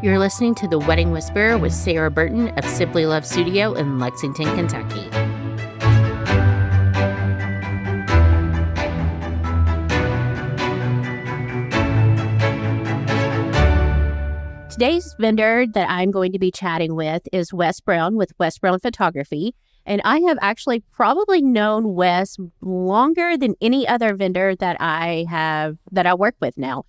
You're listening to The Wedding Whisperer with Sarah Burton of Simply Love Studio in Lexington, Kentucky. Today's vendor that I'm going to be chatting with is Wes Brown with Wes Brown Photography. And I have actually probably known Wes longer than any other vendor that I work with now.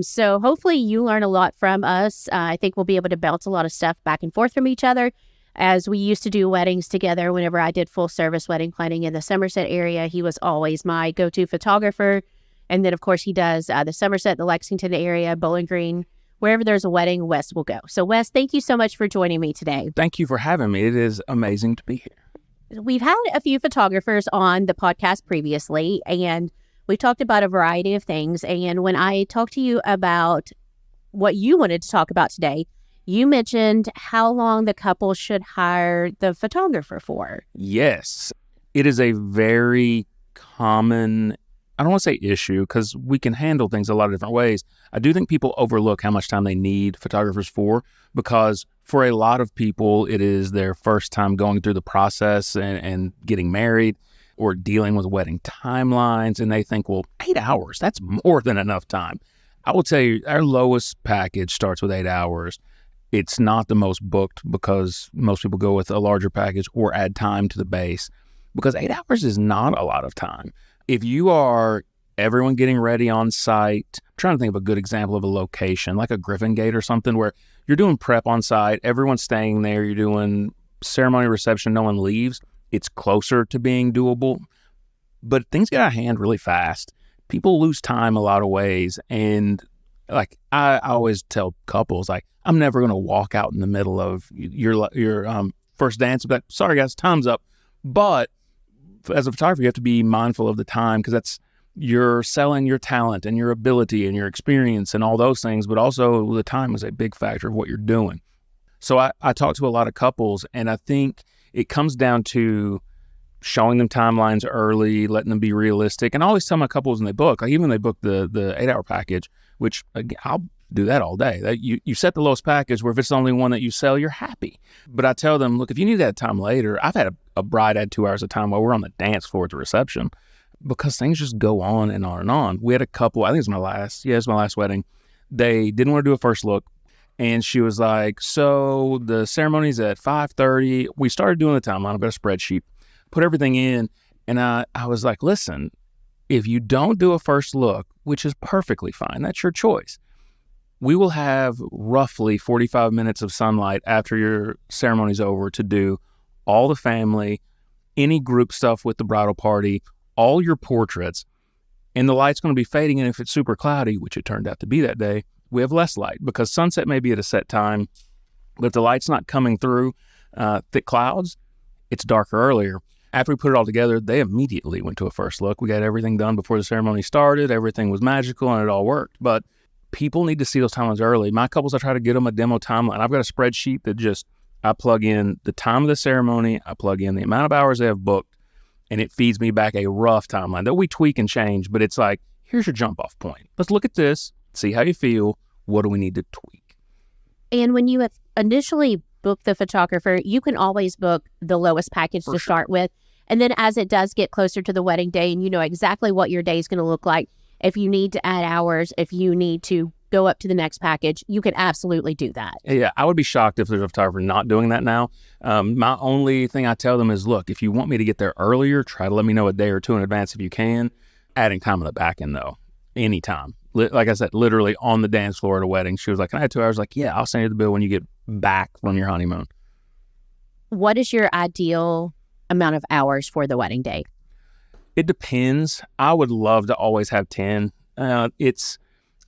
So hopefully you learn a lot from us. I think we'll be able to bounce a lot of stuff back and forth from each other, as we used to do weddings together. Whenever I did full service wedding planning in the Somerset area, he was always my go-to photographer. And then, of course, he does the Somerset, the Lexington area, Bowling Green. Wherever there's a wedding, Wes will go. So, Wes, thank you so much for joining me today. Thank you for having me. It is amazing to be here. We've had a few photographers on the podcast previously, and we talked about a variety of things. And when I talked to you about what you wanted to talk about today, you mentioned how long the couple should hire the photographer for. Yes. It is a very common, I don't want to say issue, because we can handle things a lot of different ways. I do think people overlook how much time they need photographers for, because for a lot of people, it is their first time going through the process and getting married or dealing with wedding timelines. And they think, well, 8 hours, that's more than enough time. I will tell you, our lowest package starts with 8 hours. It's not the most booked because most people go with a larger package or add time to the base, because 8 hours is not a lot of time. If you are everyone getting ready on site, I'm trying to think of a good example of a location, like a Griffin Gate or something, where you're doing prep on site, everyone's staying there, you're doing ceremony reception, no one leaves. It's closer to being doable, but things get out of hand really fast. People lose time a lot of ways. And like I always tell couples, like, I'm never going to walk out in the middle of your first dance and be like, sorry guys, time's up. But as a photographer, you have to be mindful of the time, because you're selling your talent and your ability and your experience and all those things, but also the time is a big factor of what you're doing. So I talk to a lot of couples, and I think it comes down to showing them timelines early, letting them be realistic. And I always tell my couples when they book, like even when they book the 8-hour package, which I'll do that all day. You set the lowest package where if it's the only one that you sell, you're happy. But I tell them, look, if you need that time later, I've had a bride add 2 hours of time while we're on the dance floor at the reception, because things just go on and on and on. We had a couple, I think it was my last wedding. They didn't want to do a first look. And she was like, so the ceremony's at 5:30. We started doing the timeline. I've got a spreadsheet, put everything in. And I was like, listen, if you don't do a first look, which is perfectly fine, that's your choice. We will have roughly 45 minutes of sunlight after your ceremony's over to do all the family, any group stuff with the bridal party, all your portraits, and the light's going to be fading. And if it's super cloudy, which it turned out to be that day, we have less light, because sunset may be at a set time, but if the light's not coming through thick clouds, it's darker earlier. After we put it all together, they immediately went to a first look. We got everything done before the ceremony started. Everything was magical and it all worked. But people need to see those timelines early. My couples, I try to get them a demo timeline. I've got a spreadsheet that I plug in the time of the ceremony, I plug in the amount of hours they have booked, and it feeds me back a rough timeline that we tweak and change. But it's like, here's your jump off point. Let's look at this, see how you feel. What do we need to tweak? And when you initially book the photographer, you can always book the lowest package to start with. And then as it does get closer to the wedding day and you know exactly what your day is going to look like, if you need to add hours, if you need to go up to the next package, you can absolutely do that. Yeah, I would be shocked if there's a photographer not doing that now. My only thing I tell them is, look, if you want me to get there earlier, try to let me know a day or two in advance if you can. Adding time on the back end, though, anytime. Like I said, literally on the dance floor at a wedding, she was like, can I have 2 hours? Like, yeah, I'll send you the bill when you get back from your honeymoon. What is your ideal amount of hours for the wedding day? It depends. I would love to always have 10.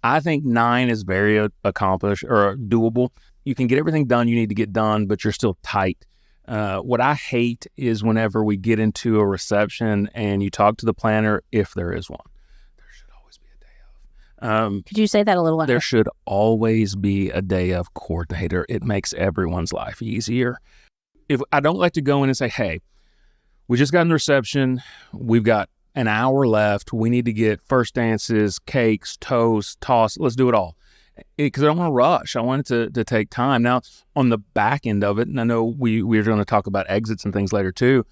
I think 9 is very accomplished or doable. You can get everything done you need to get done, but you're still tight. What I hate is whenever we get into a reception and you talk to the planner, if there is one. There should always be a day of. Could you say that a little louder? There should always be a day of coordinator. It makes everyone's life easier. If I don't like to go in and say, hey, we just got in the reception. We've got an hour left. We need to get first dances, cakes, toast, toss. Let's do it all. because I don't want to rush. I want it to take time. Now, on the back end of it, and I know we're going to talk about exits and things later too,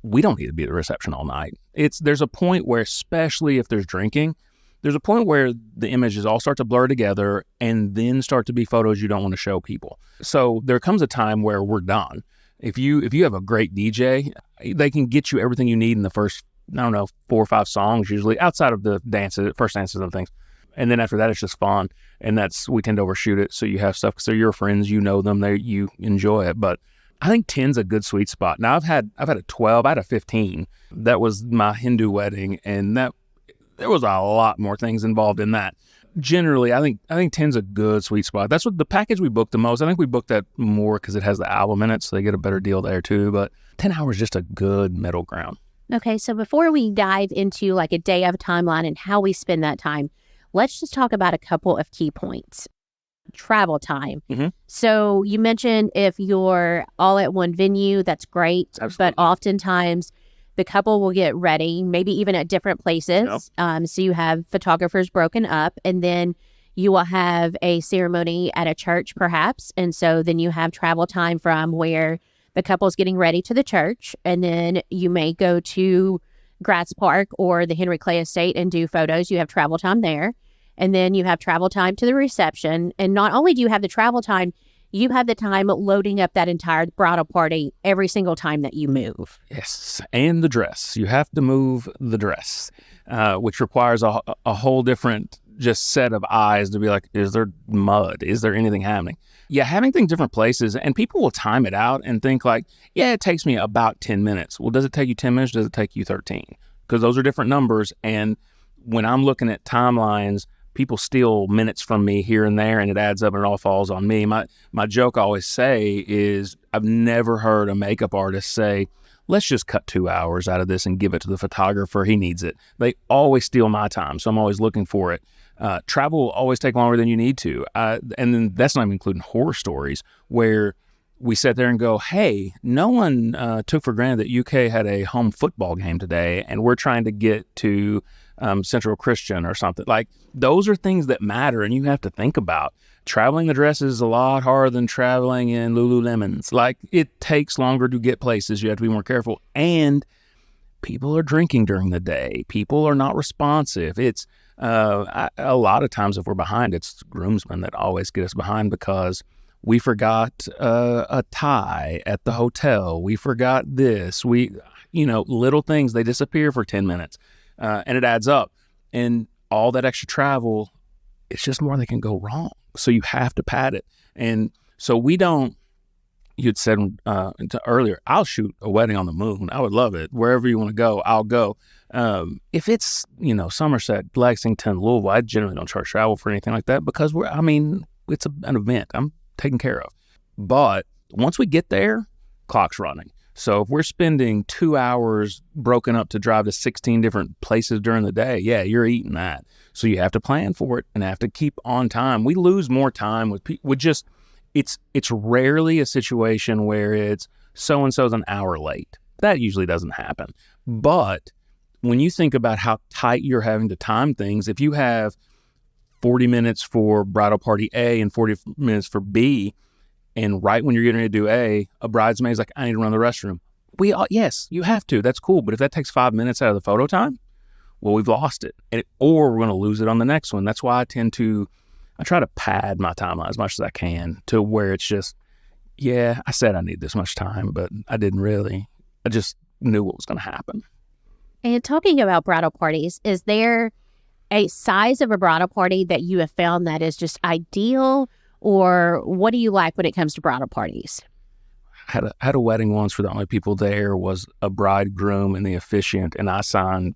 we don't need to be at the reception all night. There's a point where, especially if there's drinking, there's a point where the images all start to blur together and then start to be photos you don't want to show people. So there comes a time where we're done. If you have a great DJ, they can get you everything you need in the first, 4 or 5 songs, usually, outside of the first dances and things. And then after that, it's just fun. And we tend to overshoot it. So you have stuff, because they're your friends, you know them, you enjoy it. But I think 10's a good sweet spot. Now I've had a 12, I had a 15. That was my Hindu wedding, and there was a lot more things involved in that. Generally, I think 10's a good sweet spot. That's what the package we booked the most. I think we booked that more because it has the album in it, so they get a better deal there too. But 10 hours is just a good middle ground. Okay, so before we dive into like a day of timeline and how we spend that time, let's just talk about a couple of key points. Travel time. Mm-hmm. So you mentioned if you're all at one venue, that's great. Absolutely. But oftentimes the couple will get ready, maybe even at different places. Yep. So you have photographers broken up, and then you will have a ceremony at a church perhaps. And so then you have travel time from where the couple's getting ready to the church, and then you may go to Gratz Park or the Henry Clay Estate and do photos. You have travel time there. And then you have travel time to the reception. And not only do you have the travel time, you have the time loading up that entire bridal party every single time that you move. Yes. And the dress. You have to move the dress, which requires a whole different just set of eyes to be like, is there mud? Is there anything happening? Yeah, having things different places, and people will time it out and think like, yeah, it takes me about 10 minutes. Well, does it take you 10 minutes? Does it take you 13? Because those are different numbers. And when I'm looking at timelines, people steal minutes from me here and there, and it adds up and it all falls on me. My joke I always say is I've never heard a makeup artist say, let's just cut 2 hours out of this and give it to the photographer. He needs it. They always steal my time, so I'm always looking for it. Travel will always take longer than you need to. And then that's not even including horror stories where we sit there and go, hey, no one took for granted that UK had a home football game today, and we're trying to get to Central Christian or something. Like, those are things that matter, and you have to think about. Traveling the dress is a lot harder than traveling in Lululemons. Like, it takes longer to get places. You have to be more careful. And people are drinking during the day. People are not responsive. It's a lot of times if we're behind, it's groomsmen that always get us behind because we forgot a tie at the hotel. We forgot this. Little things, they disappear for 10 minutes. And it adds up. And all that extra travel, it's just more that can go wrong. So you have to pad it. And so we don't, you'd said earlier, I'll shoot a wedding on the moon. I would love it. Wherever you want to go, I'll go. If it's, Somerset, Lexington, Louisville, I generally don't charge travel for anything like that because it's an event I'm taken care of. But once we get there, clock's running. So if we're spending 2 hours broken up to drive to 16 different places during the day, yeah, you're eating that. So you have to plan for it and have to keep on time. We lose more time with just, it's rarely a situation where it's so-and-so's an hour late. That usually doesn't happen. But when you think about how tight you're having to time things, if you have 40 minutes for bridal party A and 40 minutes for B, and right when you're getting ready to do A, a bridesmaid's like, I need to run to the restroom. Yes, you have to. That's cool. But if that takes 5 minutes out of the photo time, well, we've lost it. Or we're going to lose it on the next one. That's why I try to pad my timeline as much as I can to where it's just, yeah, I said I need this much time, but I didn't really. I just knew what was going to happen. And talking about bridal parties, is there a size of a bridal party that you have found that is just ideal? Or what do you like when it comes to bridal parties? I had a wedding once where the only people there was a bridegroom and the officiant, and I signed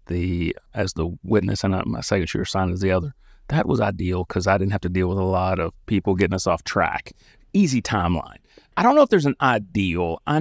as the witness, and my signature signed as the other. That was ideal because I didn't have to deal with a lot of people getting us off track. Easy timeline. I don't know if there's an ideal. I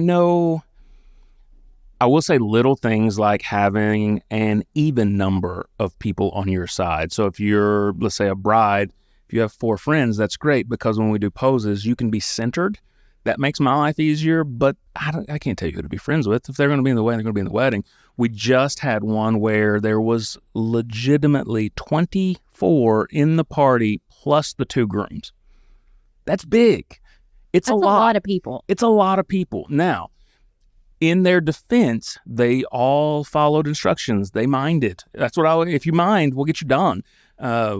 will say little things like having an even number of people on your side. So if you're, let's say, a bride, if you have 4 friends, that's great because when we do poses, you can be centered. That makes my life easier, but I can't tell you who to be friends with. If they're going to be in the wedding, they're going to be in the wedding. We just had one where there was legitimately 24 in the party plus the 2 grooms. That's big. That's a lot of people. It's a lot of people. Now, in their defense, they all followed instructions. They minded. That's what if you mind, we'll get you done.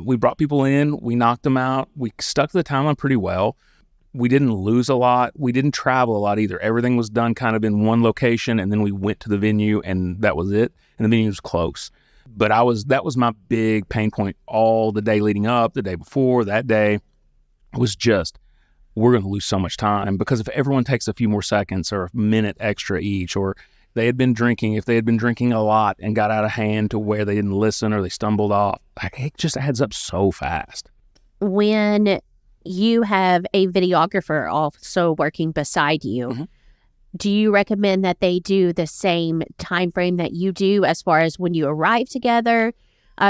We brought people in. We knocked them out. We stuck to the timeline pretty well. We didn't lose a lot. We didn't travel a lot either. Everything was done kind of in one location, and then we went to the venue, and that was it. And the venue was close. But that was my big pain point all the day leading up, the day before, that day, was just, we're going to lose so much time, because if everyone takes a few more seconds or a minute extra each, or if they had been drinking a lot and got out of hand to where they didn't listen or they stumbled off, like, it just adds up so fast. When you have a videographer also working beside you, Mm-hmm. do you recommend that they do the same time frame that you do as far as when you arrive together?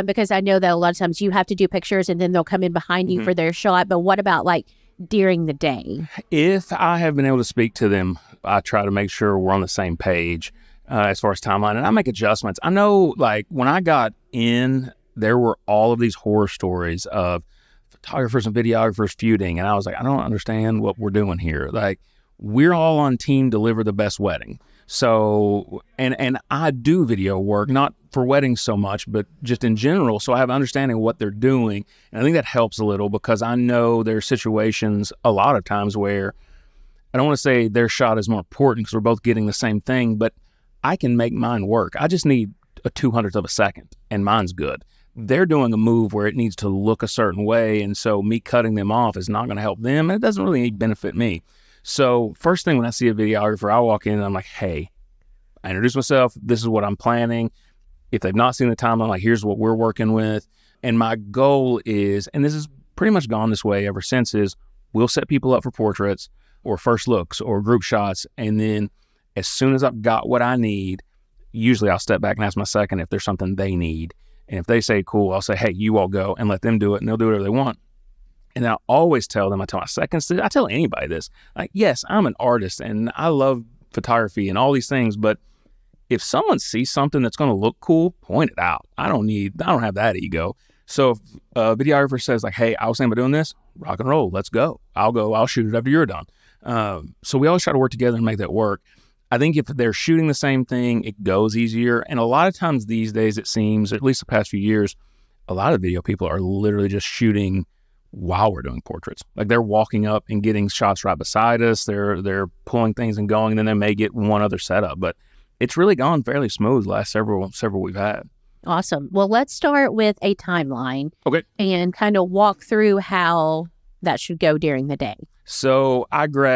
Because I know that a lot of times you have to do pictures and then they'll come in behind you Mm-hmm. for their shot. But what about like during the day? If I have been able to speak to them, I try to make sure we're on the same page as far as timeline, and I make adjustments. I know, like, when I got in, there were all of these horror stories of photographers and videographers feuding, and I was like, I don't understand what we're doing here. Like, we're all on team deliver the best wedding. So, and I do video work, not for weddings so much, but just in general. So I have an understanding of what they're doing. And I think that helps a little, because I know there are situations a lot of times where I don't want to say their shot is more important because we're both getting the same thing, but I can make mine work. I just need a 200th of a second and mine's good. They're doing a move where it needs to look a certain way. And so me cutting them off is not going to help them. And it doesn't really benefit me. So first thing when I see a videographer, I walk in and I'm like, hey, I introduce myself. This is what I'm planning. If they've not seen the timeline, like, here's what we're working with. And my goal is, and this has pretty much gone this way ever since, is we'll set people up for portraits or first looks or group shots. And then as soon as I've got what I need, usually I'll step back and ask my second if there's something they need. And if they say, cool, I'll say, hey, you all go, and let them do it, and they'll do whatever they want. And I always tell them, I tell my seconds, I tell anybody this, like, yes, I'm an artist and I love photography and all these things, but if someone sees something that's going to look cool, point it out. I don't have that ego. So if a videographer says, like, hey, I was thinking about doing this, rock and roll, let's go. I'll shoot it after you're done. So we always try to work together and make that work. I think if they're shooting the same thing, it goes easier. And a lot of times these days, it seems, at least the past few years, a lot of video people are literally just shooting while we're doing portraits. Like, they're walking up and getting shots right beside us. They're pulling things and going, and then they may get one other setup. But it's really gone fairly smooth the last several we've had. Awesome. Well, let's start with a timeline. Okay. And kind of walk through how that should go during the day. So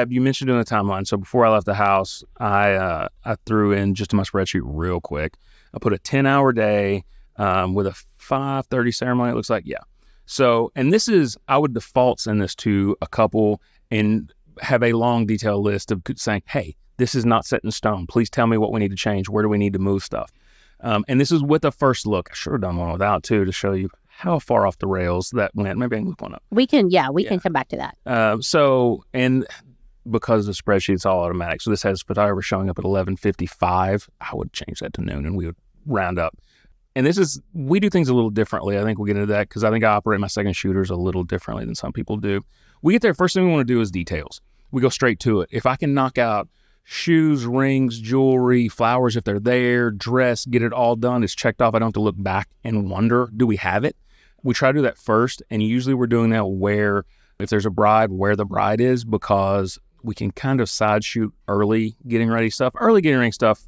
you mentioned doing a timeline. So before I left the house, I threw in just to my spreadsheet real quick. I put a 10-hour day with a 5:30 ceremony, it looks like. Yeah. So, and I would default send this to a couple and have a long detailed list of saying, hey, this is not set in stone. Please tell me what we need to change. Where do we need to move stuff? And this is with a first look. I should have done one without too, to show you how far off the rails that went. Maybe I can look one up. We can come back to that. So, and because the spreadsheet's all automatic, so this has photographer showing up at 11:55. I would change that to noon and we would round up. And we do things a little differently. I think we'll get into that because I think I operate my second shooters a little differently than some people do. We get there, first thing we want to do is details. We go straight to it. If I can knock out shoes, rings, jewelry, flowers, if they're there, dress, get it all done, it's checked off. I don't have to look back and wonder, do we have it? We try to do that first. And usually we're doing that if there's a bride, where the bride is, because we can kind of side shoot early getting ready stuff. Early getting ready stuff,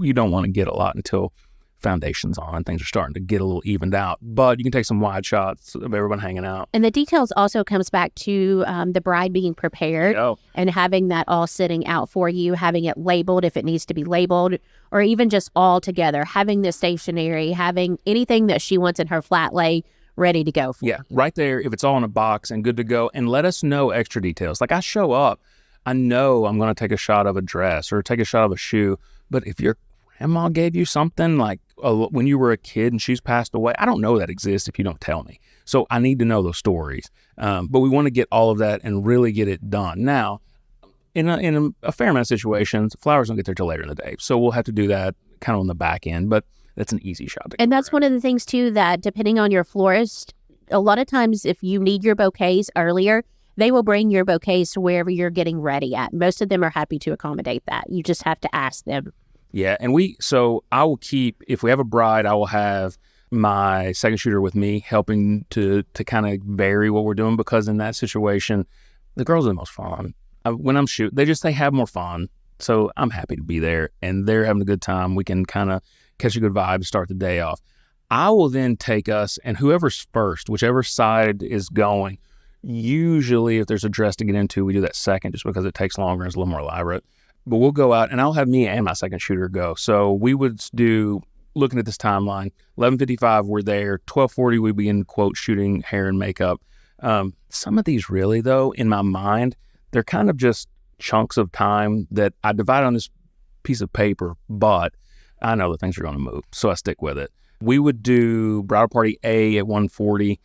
you don't want to get a lot until foundation's on, things are starting to get a little evened out, but you can take some wide shots of everyone hanging out. And the details also comes back to the bride being prepared and having that all sitting out for you, having it labeled if it needs to be labeled, or even just all together, having the stationery, having anything that she wants in her flat lay ready to go for. Yeah, right there, if it's all in a box and good to go, and let us know extra details. Like, I show up, I know I'm going to take a shot of a dress or take a shot of a shoe, but if your grandma gave you something like when you were a kid and she's passed away, I don't know that exists if you don't tell me. So I need to know those stories. But we want to get all of that and really get it done. Now, in a fair amount of situations, flowers don't get there till later in the day. So we'll have to do that kind of on the back end, but that's an easy shot. And that's one of the things too, that depending on your florist, a lot of times if you need your bouquets earlier, they will bring your bouquets to wherever you're getting ready at. Most of them are happy to accommodate that. You just have to ask them. Yeah, and so I will keep, if we have a bride, I will have my second shooter with me helping to kind of vary what we're doing, because in that situation, the girls are the most fun. When I'm shooting, they have more fun. So I'm happy to be there, and they're having a good time. We can kind of catch a good vibe, start the day off. I will then take us, and whoever's first, whichever side is going, usually if there's a dress to get into, we do that second just because it takes longer and it's a little more elaborate. But we'll go out, and I'll have me and my second shooter go. So we would do, looking at this timeline, 11:55 we're there, 12:40 we begin, quote, shooting hair and makeup. Some of these really, though, in my mind, they're kind of just chunks of time that I divide on this piece of paper, but I know that things are going to move, so I stick with it. We would do bridal party A at 1:40,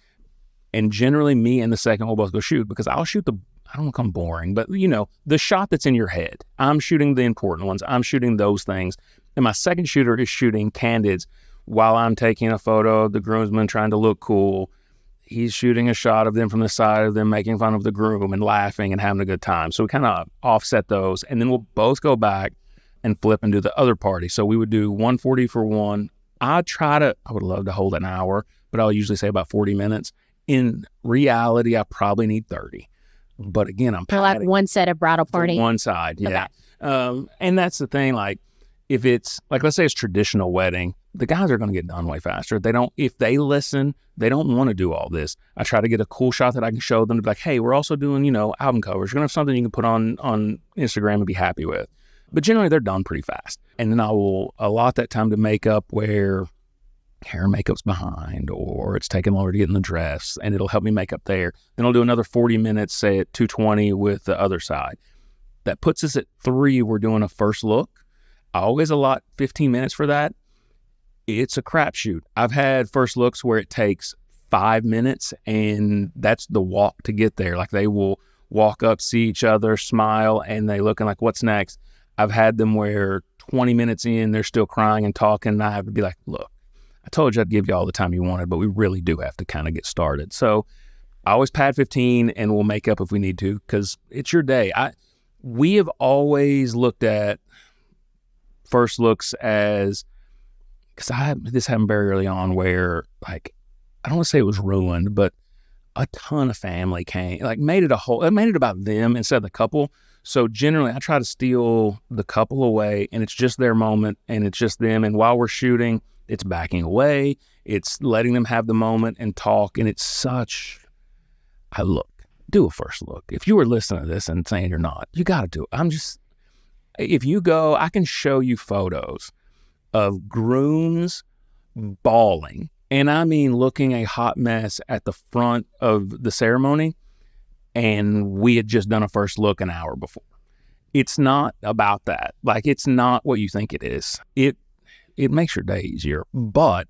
and generally me and the second will both go shoot, because I'll shoot I don't want to call them boring, but the shot that's in your head. I'm shooting the important ones. I'm shooting those things. And my second shooter is shooting candids while I'm taking a photo of the groomsmen trying to look cool. He's shooting a shot of them from the side of them making fun of the groom and laughing and having a good time. So we kind of offset those, and then we'll both go back and flip and do the other party. So we would do 1:40 for one. I would love to hold an hour, but I'll usually say about 40 minutes. In reality, I probably need 30. But again, I'm like one set of bridal party. One side, yeah. Okay. And that's the thing, like, if it's, like, let's say it's traditional wedding, the guys are going to get done way faster. If they listen, they don't want to do all this. I try to get a cool shot that I can show them to be like, hey, we're also doing, album covers. You're going to have something you can put on Instagram and be happy with. But generally, they're done pretty fast. And then I will allot that time to makeup where hair and makeup's behind, or it's taking longer to get in the dress, and it'll help me make up there. Then I'll do another 40 minutes, say at 2:20 with the other side. That puts us at 3. We're doing a first look. I always allot 15 minutes for that. It's a crapshoot. I've had first looks where it takes 5 minutes, and that's the walk to get there. Like, they will walk up, see each other, smile, and they looking like, what's next? I've had them where 20 minutes in, they're still crying and talking, and I have to be like, look, I told you I'd give you all the time you wanted, but we really do have to kind of get started. So I always pad 15, and we'll make up if we need to, because it's your day. We have always looked at first looks as, because this happened very early on where, like, I don't want to say it was ruined, but a ton of family came, like, made it about them instead of the couple. So generally I try to steal the couple away, and it's just their moment, and it's just them. And while we're shooting, it's backing away. It's letting them have the moment and talk. And it's do a first look. If you were listening to this and saying you're not, you got to do it. If you go, I can show you photos of grooms bawling. And I mean, looking a hot mess at the front of the ceremony. And we had just done a first look an hour before. It's not about that. Like, it's not what you think it is. It makes your day easier, but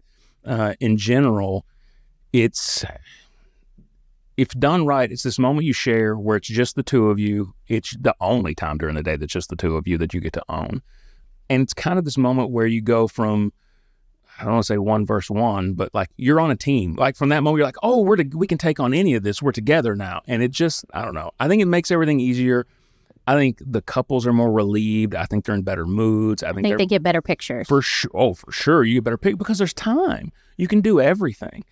in general, if done right, it's this moment you share where it's just the two of you. It's the only time during the day that's just the two of you that you get to own. And it's kind of this moment where you go from, I don't want to say 1 versus 1, but like, you're on a team. Like, from that moment, you're like, oh, we can take on any of this. We're together now. And it just, I don't know. I think it makes everything easier. I think the couples are more relieved. I think they're in better moods. I think they get better pictures. For sure. Oh, for sure. You get better pictures because there's time. You can do everything.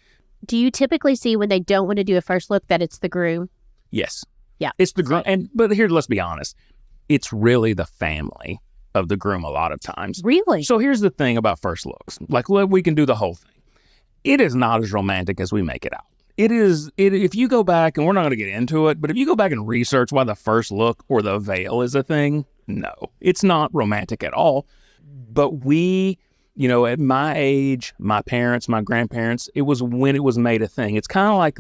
Do you typically see when they don't want to do a first look that it's the groom? Yes. Yeah. It's the groom. But here, let's be honest. It's really the family of the groom a lot of times. Really? So here's the thing about first looks. Like, we can do the whole thing. It is not as romantic as we make it out. If you go back, and we're not going to get into it, but if you go back and research why the first look or the veil is a thing, no, it's not romantic at all. But we, at my age, my parents, my grandparents, it was when it was made a thing. It's kind of like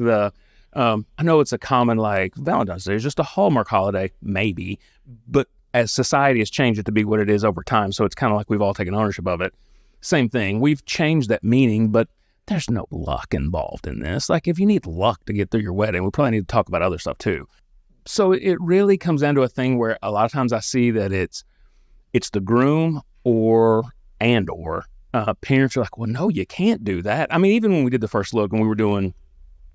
I know it's a common, like, Valentine's Day is just a Hallmark holiday, maybe, but as society has changed it to be what it is over time, so it's kind of like we've all taken ownership of it. Same thing. We've changed that meaning, but there's no luck involved in this. Like, if you need luck to get through your wedding, we probably need to talk about other stuff too. So it really comes down to a thing where a lot of times I see that it's the groom or parents are like, well, no, you can't do that. I mean, even when we did the first look and we were doing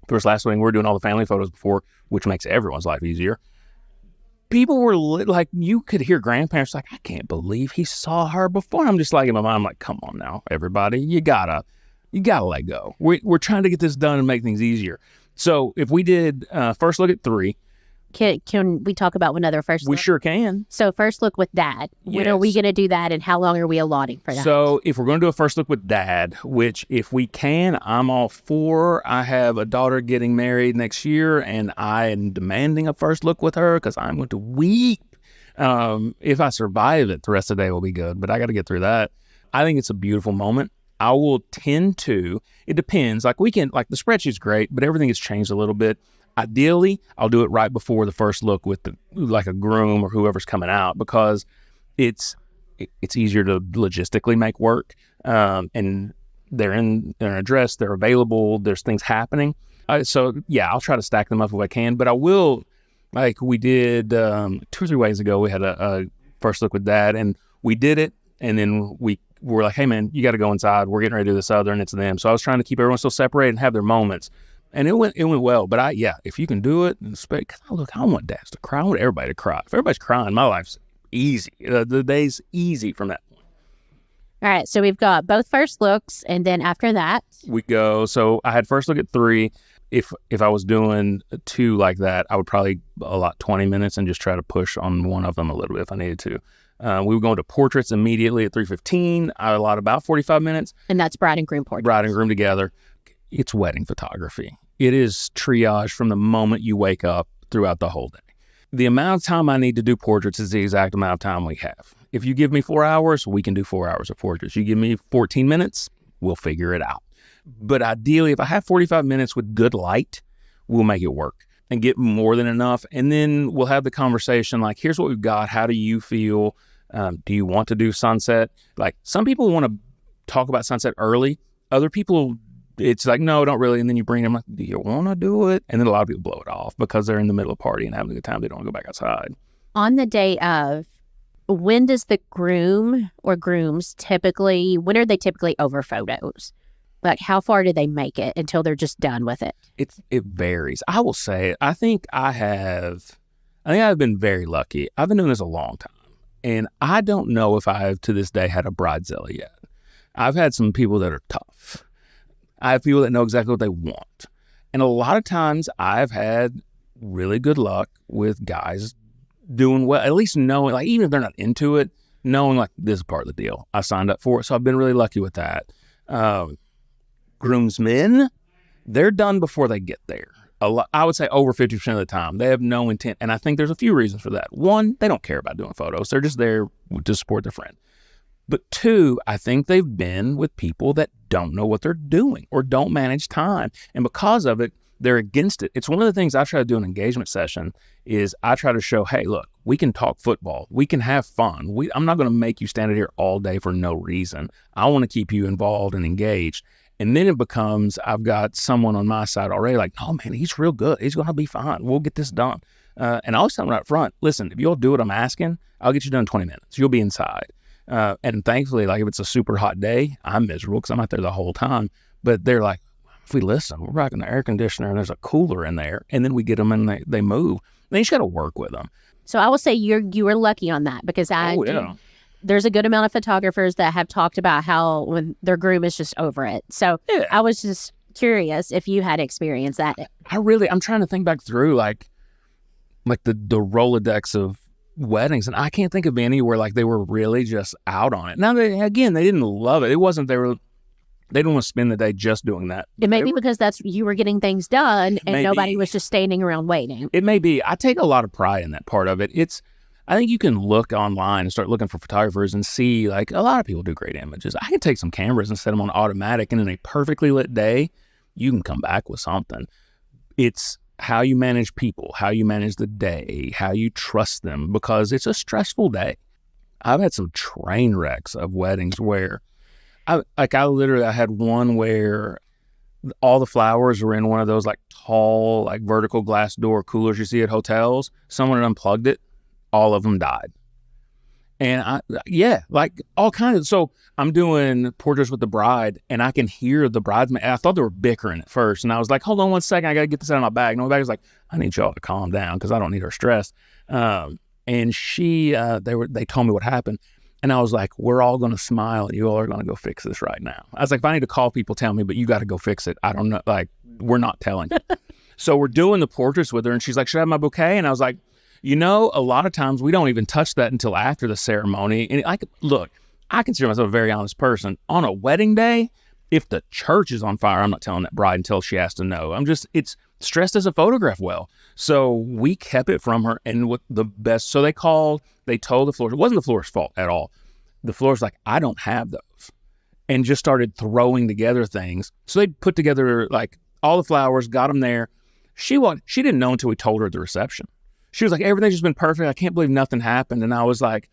Of course, last wedding, we're doing all the family photos before, which makes everyone's life easier. People were like, you could hear grandparents like, I can't believe he saw her before. I'm just like, in my mind, I'm like, come on now, everybody. You gotta let go. We're trying to get this done and make things easier. So if we did first look at 3. Can we talk about another first look? We sure can. So first look with Dad. When are we going to do that, and how long are we allotting for that? So if we're going to do a first look with Dad, which if we can, I'm all for. I have a daughter getting married next year, and I am demanding a first look with her because I'm going to weep. If I survive it, the rest of the day will be good, but I got to get through that. I think it's a beautiful moment. I will tend to, it depends. Like the spreadsheet's great, but everything has changed a little bit. Ideally, I'll do it right before the first look with like a groom or whoever's coming out, because it's easier to logistically make work. And they're in an address, they're available, there's things happening. So yeah, I'll try to stack them up if I can, but I will, like we did 2 or 3 ways ago, we had a first look with Dad, and we did it. And then we were like, hey man, you got to go inside. We're getting ready to do this other, and it's them. So I was trying to keep everyone still separated and have their moments. And it went well. But if you can do it, because I want dads to cry. I want everybody to cry. If everybody's crying, my life's easy. The day's easy from that point. All right. So we've got both first looks, and then after that, we go. So I had first look at 3. If I was doing 2 like that, I would probably allot 20 minutes and just try to push on one of them a little bit if I needed to. We would go into portraits immediately at 3:15. I allot about 45 minutes. And that's bride and groom portraits. Bride and groom together. It's wedding photography. It is triage from the moment you wake up throughout the whole day. The amount of time I need to do portraits is the exact amount of time we have. If you give me 4 hours, we can do 4 hours of portraits. You give me 14 minutes, we'll figure it out. But ideally, if I have 45 minutes with good light, we'll make it work and get more than enough. And then we'll have the conversation like, here's what we've got. How do you feel? Do you want to do sunset? Like, some people want to talk about sunset early. Other people, it's like, no, don't really. And then you bring them like, do you want to do it? And then a lot of people blow it off because they're in the middle of a party and having a good time. They don't want to go back outside. On the day of, when does the groom or grooms when are they typically over photos? Like, how far do they make it until they're just done with it? It varies. I will say, I think I've been very lucky. I've been doing this a long time. And I don't know if I have to this day had a bridezilla yet. I've had some people that are tough. I have people that know exactly what they want. And a lot of times I've had really good luck with guys doing well, at least knowing, like, even if they're not into it, knowing like this is part of the deal. I signed up for it. So I've been really lucky with that. Groomsmen, they're done before they get there. I would say over 50% of the time. They have no intent. And I think there's a few reasons for that. 1, they don't care about doing photos. They're just there to support their friend. But 2, I think they've been with people that don't know what they're doing or don't manage time. And because of it, they're against it. It's one of the things I try to do in an engagement session is I try to show, hey, look, we can talk football. We can have fun. I'm not going to make you stand here all day for no reason. I want to keep you involved and engaged. And then it becomes, I've got someone on my side already like, oh man, he's real good. He's going to be fine. We'll get this done. And I always tell them right up front, listen, if you'll do what I'm asking, I'll get you done in 20 minutes. You'll be inside. And thankfully, like if it's a super hot day, I'm miserable because I'm out there the whole time. But they're like, if we listen, we're rocking the air conditioner and there's a cooler in there. And then we get them and they move. Then you just got to work with them. So I will say you were lucky on that because there's a good amount of photographers that have talked about how when their groom is just over it. So yeah. I was just curious if you had experienced that. I'm trying to think back through like the Rolodex of weddings, and I can't think of any where like they were really just out on it. Now they didn't love it. It wasn't they didn't want to spend the day just doing that. It may be because you were getting things done and nobody was just standing around waiting. It may be. I take a lot of pride in that part of it. I think you can look online and start looking for photographers and see like a lot of people do great images. I can take some cameras and set them on automatic, and in a perfectly lit day, you can come back with something. It's how you manage people, how you manage the day, how you trust them, because it's a stressful day. I've had some train wrecks of weddings where I had one where all the flowers were in one of those like tall, like vertical glass door coolers you see at hotels. Someone had unplugged it. All of them died. And like all kinds of, so I'm doing portraits with the bride and I can hear the bridesmaid. I thought they were bickering at first. And I was like, hold on one second. I got to get this out of my bag. And my bag was like, I need y'all to calm down because I don't need her stressed. And they told me what happened. And I was like, we're all going to smile and you all are going to go fix this right now. I was like, if I need to call people, tell me, but you got to go fix it. I don't know. Like, we're not telling you. So we're doing the portraits with her and she's like, should I have my bouquet? And I was like, a lot of times we don't even touch that until after the ceremony. And look, I consider myself a very honest person. On a wedding day, if the church is on fire, I'm not telling that bride until she has to know. It's stressed as a photograph well. So we kept it from her and with the best. So they told the florist, it wasn't the florist's fault at all. The florist was like, I don't have those. And just started throwing together things. So they put together like all the flowers, got them there. She didn't know until we told her at the reception. She was like, everything's just been perfect. I can't believe nothing happened. And I was like,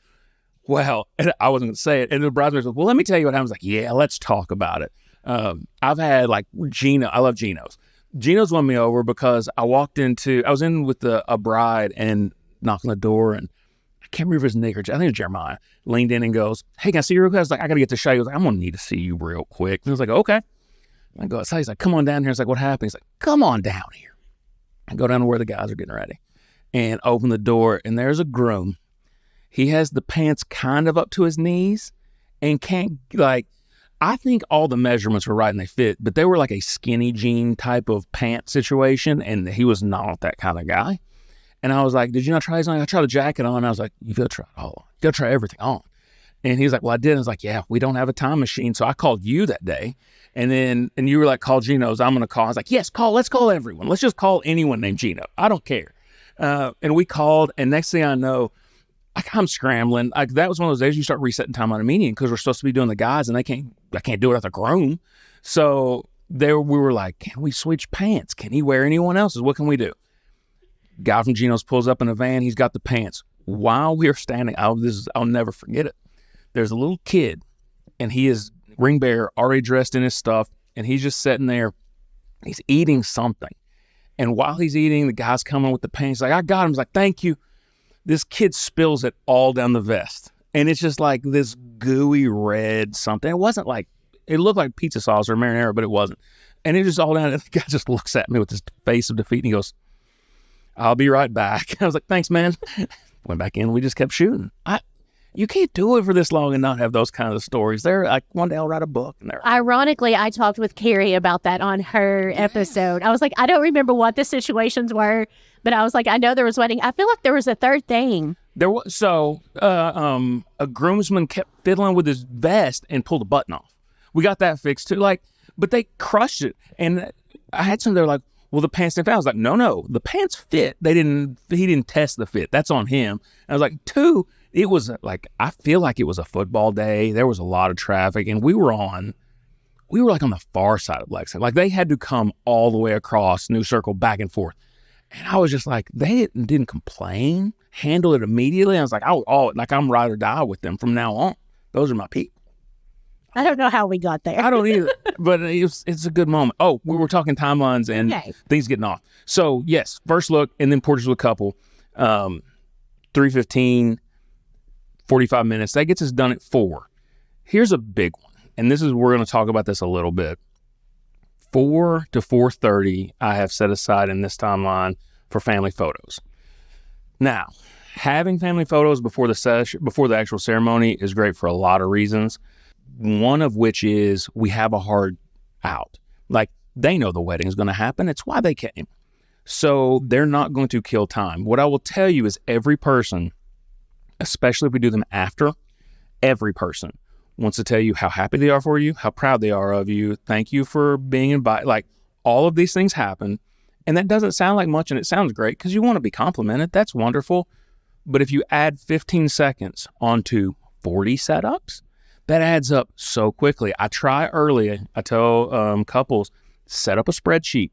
well, and I wasn't going to say it. And the bridesmaid was like, well, let me tell you what happened. I was like, yeah, let's talk about it. I've had like Gino. I love Geno's. Geno's won me over because I was in with a bride and knocked on the door and I can't remember his name. I think it was Jeremiah. Leaned in and goes, hey, can I see you real quick? I was like, I got to get to show you. He was like, I'm going to need to see you real quick. And I was like, okay. I go outside. He's like, come on down here. It's like, what happened? He's like, come on down here. I go down to where the guys are getting ready and open the door. And there's a groom. He has the pants kind of up to his knees and can't I think all the measurements were right and they fit, but they were like a skinny jean type of pant situation. And he was not that kind of guy. And I was like, did you not try these on? I tried the jacket on. And I was like, you got to try it all on. You got to try everything on. And he was like, well, I did. And I was like, yeah, we don't have a time machine. So I called you that day. And you were like, call Geno's. I'm going to call. I was like, yes, let's call everyone. Let's just call anyone named Gino. I don't care. And we called. And next thing I know, I'm scrambling. That was one of those days you start resetting time on a meeting because we're supposed to be doing the guys and I can't do it without the groom. So we were like, can we switch pants? Can he wear anyone else's? What can we do? Guy from Geno's pulls up in a van. He's got the pants. While we are standing, I'll never forget it. There's a little kid and he is ring bearer, already dressed in his stuff. And he's just sitting there. He's eating something. And while he's eating, the guy's coming with the pants. He's like, I got him. He's like, thank you. This kid spills it all down the vest. And it's just like this gooey red something. It wasn't like, it looked like pizza sauce or marinara, but it wasn't. And it just all down. And the guy just looks at me with this face of defeat and he goes, I'll be right back. I was like, thanks, man. Went back in. We just kept shooting. You can't do it for this long and not have those kind of stories. They're like, one day I'll write a book. Ironically, I talked with Carrie about that on her episode. I was like, I don't remember what the situations were, but I was like, I know there was wedding. I feel like there was a third thing. There was a groomsman kept fiddling with his vest and pulled a button off. We got that fixed too. But they crushed it. And I had some. They're like, well, the pants didn't fit. I was like, no, the pants fit. He didn't test the fit. That's on him. I was like, 2. It was like, I feel like it was a football day. There was a lot of traffic and we were like on the far side of Lexington. Like they had to come all the way across New Circle back and forth. And I was just like, they didn't complain, handle it immediately. I was like, I'm ride or die with them from now on. Those are my people. I don't know how we got there. I don't either, but it's a good moment. Oh, we were talking timelines and things getting off. So yes, first look and then portraits with a couple, 3:15, 45 minutes. That gets us done at 4. Here's a big one. And we're going to talk about this a little bit. 4 to 4:30, I have set aside in this timeline for family photos. Now, having family photos before the actual ceremony is great for a lot of reasons. One of which is we have a hard out. Like they know the wedding is going to happen. It's why they came. So they're not going to kill time. What I will tell you is every person, especially if we do them after, every person wants to tell you how happy they are for you, how proud they are of you. Thank you for being invited. Like all of these things happen. And that doesn't sound like much and it sounds great because you want to be complimented. That's wonderful. But if you add 15 seconds onto 40 setups, that adds up so quickly. I try early. I tell couples, set up a spreadsheet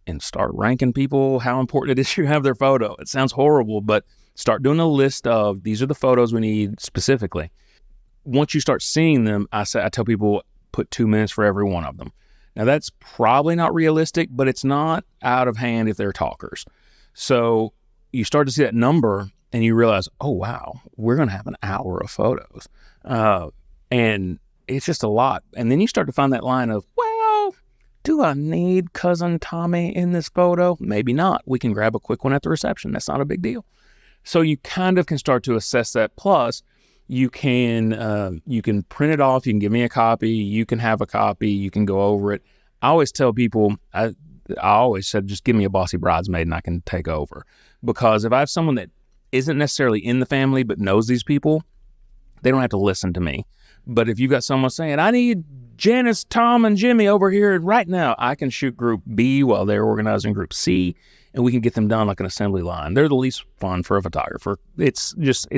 and start ranking people how important it is you have their photo. It sounds horrible, but start doing a list of these are the photos we need specifically. Once you start seeing them, I tell people put 2 minutes for every one of them. Now that's probably not realistic, but it's not out of hand if they're talkers. So you start to see that number and you realize, oh, wow, we're going to have an hour of photos. And it's just a lot. And then you start to find that line of, well, do I need cousin Tommy in this photo? Maybe not. We can grab a quick one at the reception. That's not a big deal. So you kind of can start to assess that. Plus, you can print it off. You can give me a copy. You can have a copy. You can go over it. I always tell people, I always said, just give me a bossy bridesmaid and I can take over. Because if I have someone that isn't necessarily in the family but knows these people, they don't have to listen to me. But if you've got someone saying, I need Janice, Tom, and Jimmy over here right now, I can shoot group B while they're organizing group C, and we can get them done like an assembly line. They're the least fun for a photographer. It's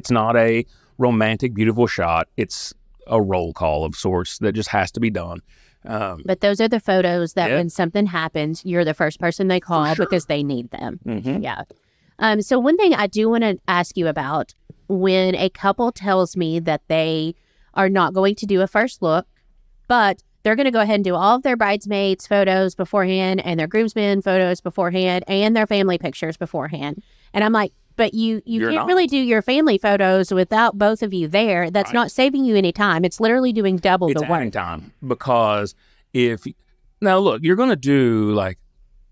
not a romantic, beautiful shot. It's a roll call of sorts that just has to be done. But those are the photos that when something happens, you're the first person they call because they need them. Mm-hmm. Yeah. So one thing I do want to ask you about, when a couple tells me that they are not going to do a first look, but they're going to go ahead and do all of their bridesmaids photos beforehand and their groomsmen photos beforehand and their family pictures beforehand. And I'm like, but you can't really do your family photos without both of you there. That's not saving you any time. It's literally doing double the work. It's adding time, because now look, you're going to do, like,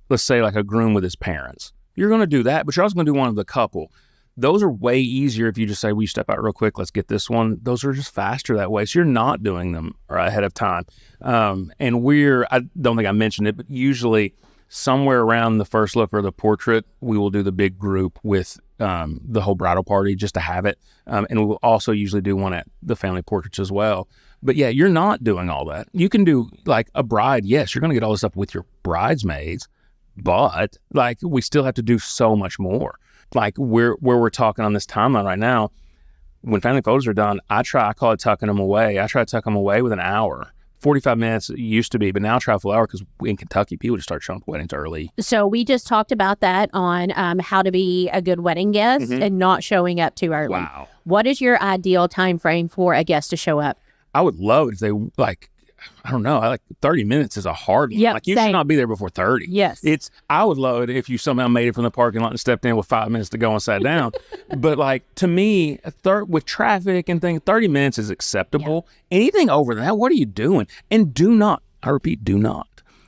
let's say like a groom with his parents. You're going to do that, but you're also going to do one of the couple. Those are way easier if you just say, will you step out real quick? Let's get this one. Those are just faster that way. So you're not doing them ahead of time. And I don't think I mentioned it, but usually somewhere around the first look or the portrait, we will do the big group with the whole bridal party just to have it. And we'll also usually do one at the family portraits as well. But yeah, you're not doing all that. You can do like a bride. Yes, you're going to get all this up with your bridesmaids, but like we still have to do so much more. Like where we're talking on this timeline right now, when family photos are done, I call it tucking them away. I try to tuck them away with an hour. 45 minutes it used to be, but now I try a full hour because in Kentucky, people just start showing up weddings early. So we just talked about that on how to be a good wedding guest and not showing up too early. Wow. What is your ideal time frame for a guest to show up? I would love it if they, like, I don't know. I like 30 minutes is a hard one. Yep, like you should not be there before 30. Yes. I would love it if you somehow made it from the parking lot and stepped in with 5 minutes to go and sat down. But like, to me, with traffic and things, 30 minutes is acceptable. Yeah. Anything over that, what are you doing? And do not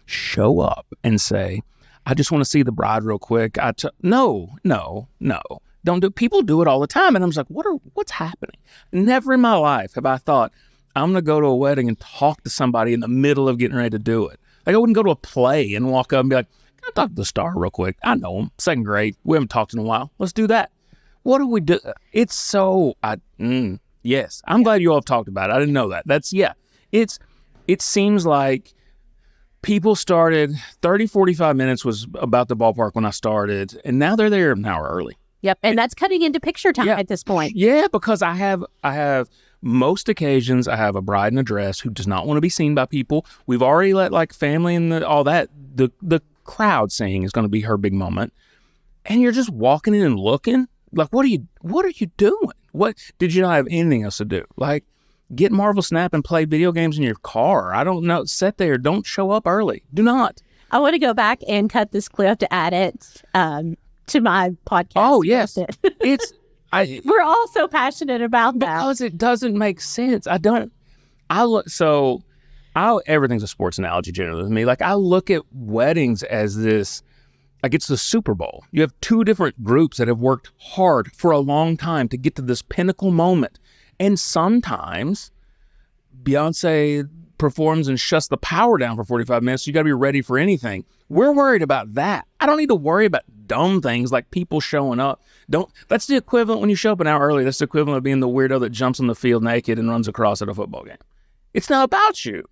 show up and say, I just want to see the bride real quick. No. Don't do. People do it all the time. And I'm just like, what's happening? Never in my life have I thought, I'm going to go to a wedding and talk to somebody in the middle of getting ready to do it. Like I wouldn't go to a play and walk up and be like, can I talk to the star real quick? I know him. Second grade. We haven't talked in a while. Let's do that. What do we do? It's so, yes. I'm glad you all have talked about it. I didn't know that. It seems like people started 30, 45 minutes was about the ballpark when I started. And now they're there an hour early. Yep. And that's cutting into picture time at this point. Yeah. Because I have most occasions, I have a bride in a dress who does not want to be seen by people. We've already let like family and all that. The crowd seeing is going to be her big moment. And you're just walking in and looking like, what are you doing? What did you not have anything else to do? Like get Marvel Snap and play video games in your car. I don't know. Sit there. Don't show up early. Do not. I want to go back and cut this clip to add it to my podcast. Oh, yes. We're all so passionate about that. Because it doesn't make sense. Everything's a sports analogy generally with me. Like I look at weddings as this, like it's the Super Bowl. You have two different groups that have worked hard for a long time to get to this pinnacle moment. And sometimes Beyonce performs and shuts the power down for 45 minutes. So you got to be ready for anything. We're worried about that. I don't need to worry about dumb things like people showing up. That's the equivalent when you show up an hour early. That's the equivalent of being the weirdo that jumps on the field naked and runs across at a football game. It's not about you.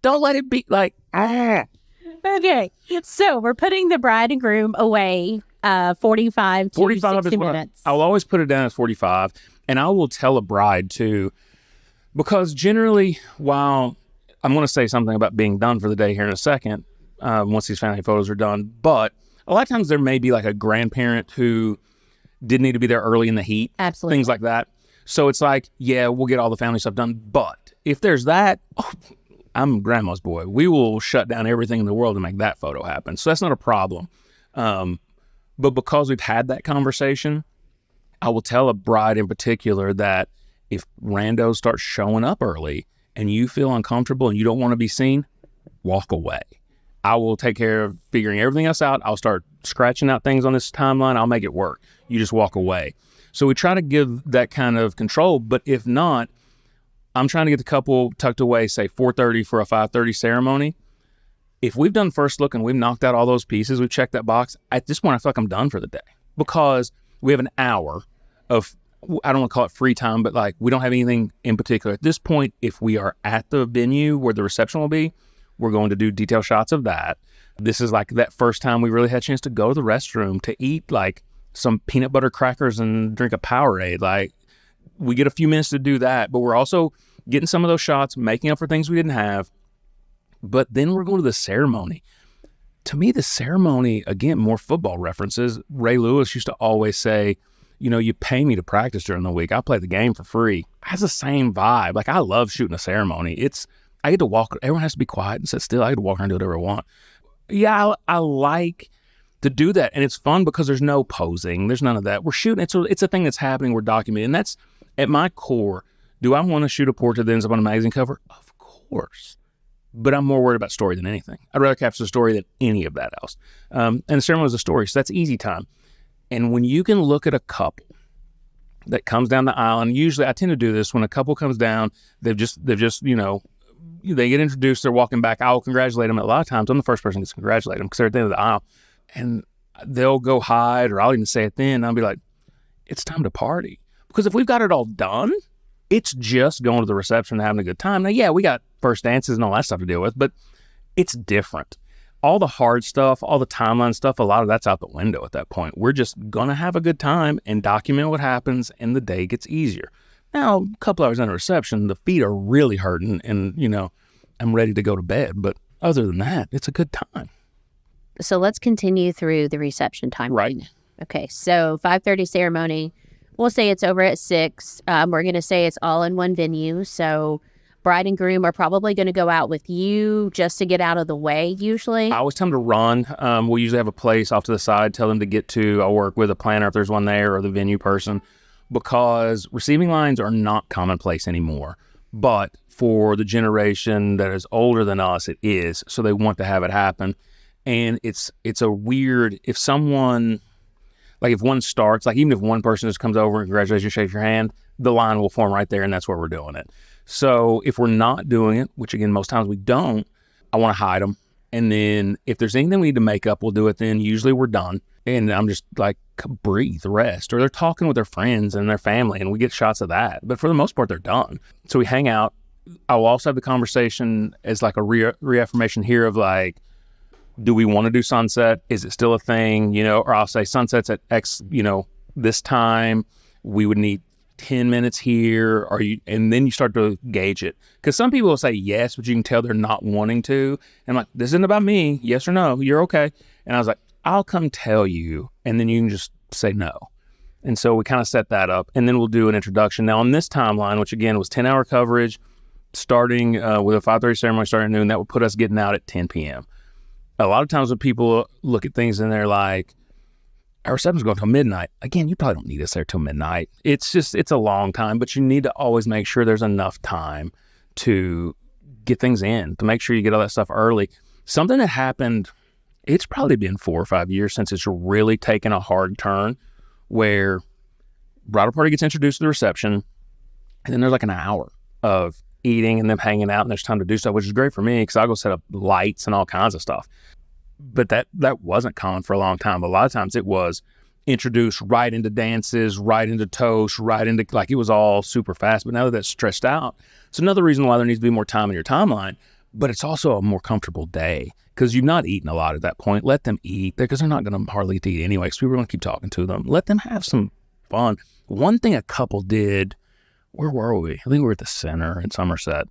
Don't let it be like, Okay. So we're putting the bride and groom away 45 to 60 minutes. I'll always put it down as 45. And I will tell a bride too, because generally, while I'm going to say something about being done for the day here in a second, once these family photos are done, but a lot of times there may be like a grandparent who did need to be there early in the heat. Absolutely. Things like that. So it's like, yeah, we'll get all the family stuff done. But if there's that, I'm grandma's boy. We will shut down everything in the world to make that photo happen. So that's not a problem. But because we've had that conversation, I will tell a bride in particular that if randos start showing up early and you feel uncomfortable and you don't want to be seen, walk away. I will take care of figuring everything else out. I'll start scratching out things on this timeline. I'll make it work. You just walk away. So we try to give that kind of control, but if not, I'm trying to get the couple tucked away, say 4:30 for a 5:30 ceremony. If we've done first look and we've knocked out all those pieces, we've checked that box, at this point I feel like I'm done for the day because we have an hour of, I don't want to call it free time, but like we don't have anything in particular. At this point, if we are at the venue where the reception will be, we're going to do detail shots of that. This is like that first time we really had a chance to go to the restroom, to eat like some peanut butter crackers and drink a Powerade. Like we get a few minutes to do that, but we're also getting some of those shots, making up for things we didn't have. But then we're going to the ceremony. To me, the ceremony, again, more football references. Ray Lewis used to always say, you know, you pay me to practice during the week. I play the game for free. It has the same vibe. Like I love shooting a ceremony. I get to walk. Everyone has to be quiet and sit still. I get to walk around and do whatever I want. Yeah, I like to do that. And it's fun because there's no posing. There's none of that. We're shooting. It's a thing that's happening. We're documenting. And that's at my core. Do I want to shoot a portrait that ends up on a magazine cover? Of course. But I'm more worried about story than anything. I'd rather capture the story than any of that else. And the ceremony is a story, so that's easy time. And when you can look at a couple that comes down the aisle, and usually I tend to do this when a couple comes down, they've just you know, they get introduced, they're walking back. I'll congratulate them. A lot of times I'm the first person to congratulate them because they're at the end of the aisle, and they'll go hide, or I'll even say it then. I'll be like, it's time to party. Because if we've got it all done, it's just going to the reception and having a good time. Now, yeah, we got first dances and all that stuff to deal with, but it's different. All the hard stuff, all the timeline stuff, a lot of that's out the window at that point. We're just going to have a good time and document what happens, and the day gets easier. Now, a couple hours into reception, the feet are really hurting, and, you know, I'm ready to go to bed. But other than that, it's a good time. So let's continue through the reception time. Right. Okay, so 5:30 ceremony. We'll say it's over at 6. We're going to say it's all in one venue. So bride and groom are probably going to go out with you just to get out of the way usually. I always tell them to run. We'll usually have a place off to the side, tell them to get to. I'll work with a planner if there's one there, or the venue person, because receiving lines are not commonplace anymore. But for the generation that is older than us, it is. So they want to have it happen. And it's a weird, if someone... Like if one starts, like even if one person just comes over and congratulations, shakes your hand, the line will form right there, and that's where we're doing it. So if we're not doing it, which again, most times we don't, I want to hide them. And then if there's anything we need to make up, we'll do it then. Usually we're done. And I'm just like, breathe, rest. Or they're talking with their friends and their family, and we get shots of that. But for the most part, they're done. So we hang out. I'll also have the conversation as like a reaffirmation here of like, do we want to do sunset? Is it still a thing? You know, or I'll say sunsets at X, you know, this time. We would need 10 minutes here. And then you start to gauge it. Because some people will say yes, but you can tell they're not wanting to. And I'm like, this isn't about me. Yes or no. You're okay. And I was like, I'll come tell you. And then you can just say no. And so we kind of set that up. And then we'll do an introduction. Now on this timeline, which again was 10-hour coverage, starting with a 5:30 ceremony starting at noon, that would put us getting out at 10 p.m. A lot of times when people look at things and they're like, our reception's going till midnight. Again, you probably don't need us there till midnight. It's a long time, but you need to always make sure there's enough time to get things in, to make sure you get all that stuff early. Something that happened, it's probably been 4 or 5 years since it's really taken a hard turn, where bridal party gets introduced to the reception, and then there's like an hour of eating and them hanging out, and there's time to do stuff, which is great for me because I'll go set up lights and all kinds of stuff. But that wasn't common for a long time. A lot of times it was introduced right into dances, right into toast, right into, like, it was all super fast. But now that that's stretched out, it's another reason why there needs to be more time in your timeline. But it's also a more comfortable day because you've not eaten a lot at that point. Let them eat because they're not going to hardly eat anyway, because people are going to keep talking to them. Let them have some fun. One thing a couple did, where were we? I think we were at the center in Somerset.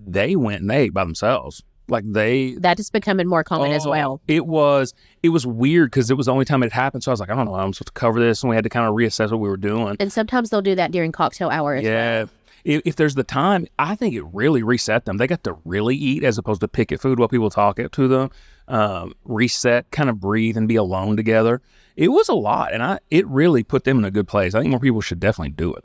They went and they ate by themselves. That is becoming more common as well. It was weird because it was the only time it happened. So I was like, I don't know how I'm supposed to cover this. And we had to kind of reassess what we were doing. And sometimes they'll do that during cocktail hour as well. if there's the time, I think it really reset them. They got to really eat as opposed to pick at food while people talk it to them, reset, kind of breathe and be alone together. It was a lot, and it really put them in a good place. I think more people should definitely do it.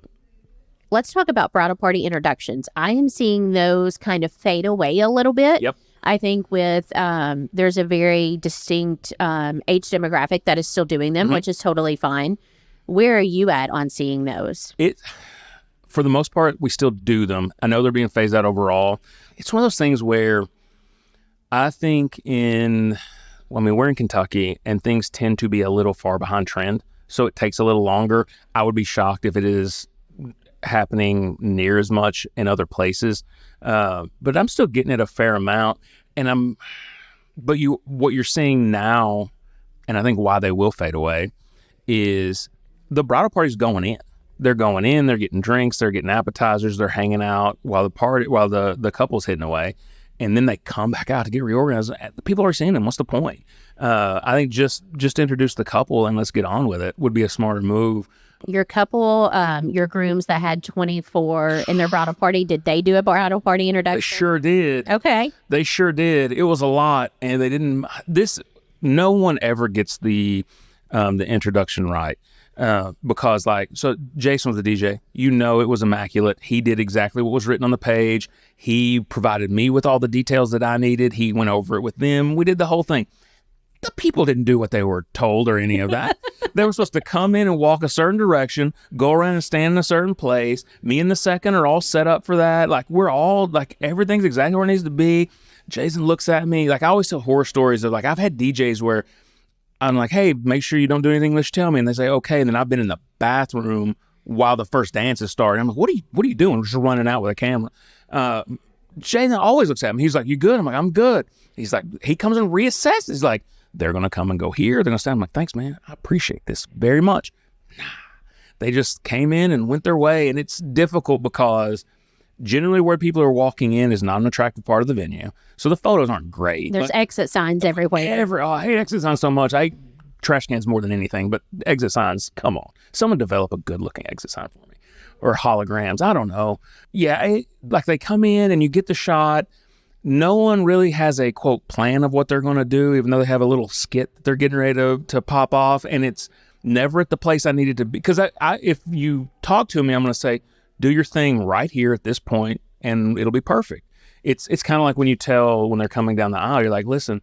Let's talk about bridal party introductions. I am seeing those kind of fade away a little bit. Yep. I think with there's a very distinct age demographic that is still doing them, which is totally fine. Where are you at on seeing those? For the most part, we still do them. I know they're being phased out overall. It's one of those things where I think we're in Kentucky, and things tend to be a little far behind trend, so it takes a little longer. I would be shocked if it is happening near as much in other places, but I'm still getting it a fair amount. What you're seeing now, and I think why they will fade away, is the bridal party's going in. They're going in, they're getting drinks, they're getting appetizers, they're hanging out while the couple's hitting away, and then they come back out to get reorganized. People are seeing them. What's the point? I think just introduce the couple and let's get on with it would be a smarter move. Your couple, your grooms that had 24 in their bridal party, did they do a bridal party introduction? They sure did. Okay. They sure did. It was a lot, and they didn't. No one ever gets the introduction right. Because Jason was the DJ, it was immaculate. He did exactly what was written on the page. He provided me with all the details that I needed. He went over it with them. We did the whole thing. The people didn't do what they were told or any of that. They were supposed to come in and walk a certain direction, go around and stand in a certain place. Me and the second are all set up for that. We're all everything's exactly where it needs to be. Jason looks at me. I always tell horror stories of I've had DJs where I'm like, hey, make sure you don't do anything unless you tell me. And they say, okay. And then I've been in the bathroom while the first dance is starting. I'm like, what are you doing? We're just running out with a camera. Jason always looks at me. He's like, you good? I'm like, I'm good. He's like, he comes and reassesses. He's like, they're going to come and go here. They're going to stand. I'm like, thanks, man. I appreciate this very much. Nah, they just came in and went their way. And it's difficult because generally where people are walking in is not an attractive part of the venue. So the photos aren't great. There's exit signs everywhere. I hate exit signs so much. I hate trash cans more than anything, but exit signs, come on. Someone develop a good looking exit sign for me. Or holograms. I don't know. Yeah, they come in and you get the shot. No one really has a, quote, plan of what they're going to do, even though they have a little skit that they're getting ready to pop off. And it's never at the place I needed to be. Because if you talk to me, I'm going to say, do your thing right here at this point, and it'll be perfect. It's kind of like when they're coming down the aisle, you're like, listen,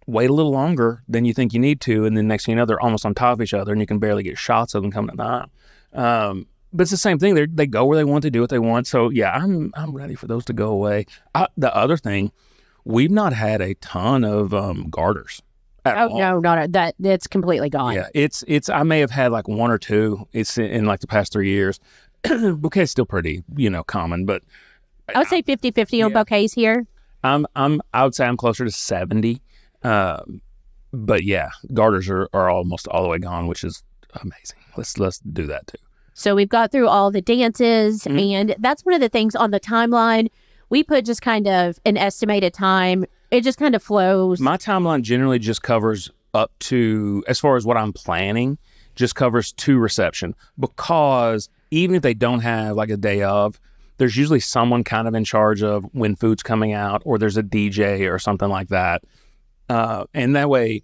wait a little longer than you think you need to. And then next thing you know, they're almost on top of each other, and you can barely get shots of them coming down the aisle. But it's the same thing. They go where they want to do what they want. So yeah, I'm ready for those to go away. The other thing, we've not had a ton of garters. No, that it's completely gone. Yeah, it's. I may have had one or two. It's in the past 3 years. Bouquet's still pretty, common, but I would say 50-50 on bouquets here. I would say I'm closer to 70. But yeah, garters are almost all the way gone, which is amazing. Let's do that too. So we've got through all the dances, and that's one of the things on the timeline. We put just kind of an estimated time. It just kind of flows. My timeline generally just covers up to, as far as what I'm planning, just covers to reception, because even if they don't have a day of, there's usually someone kind of in charge of when food's coming out, or there's a DJ or something like that. And that way,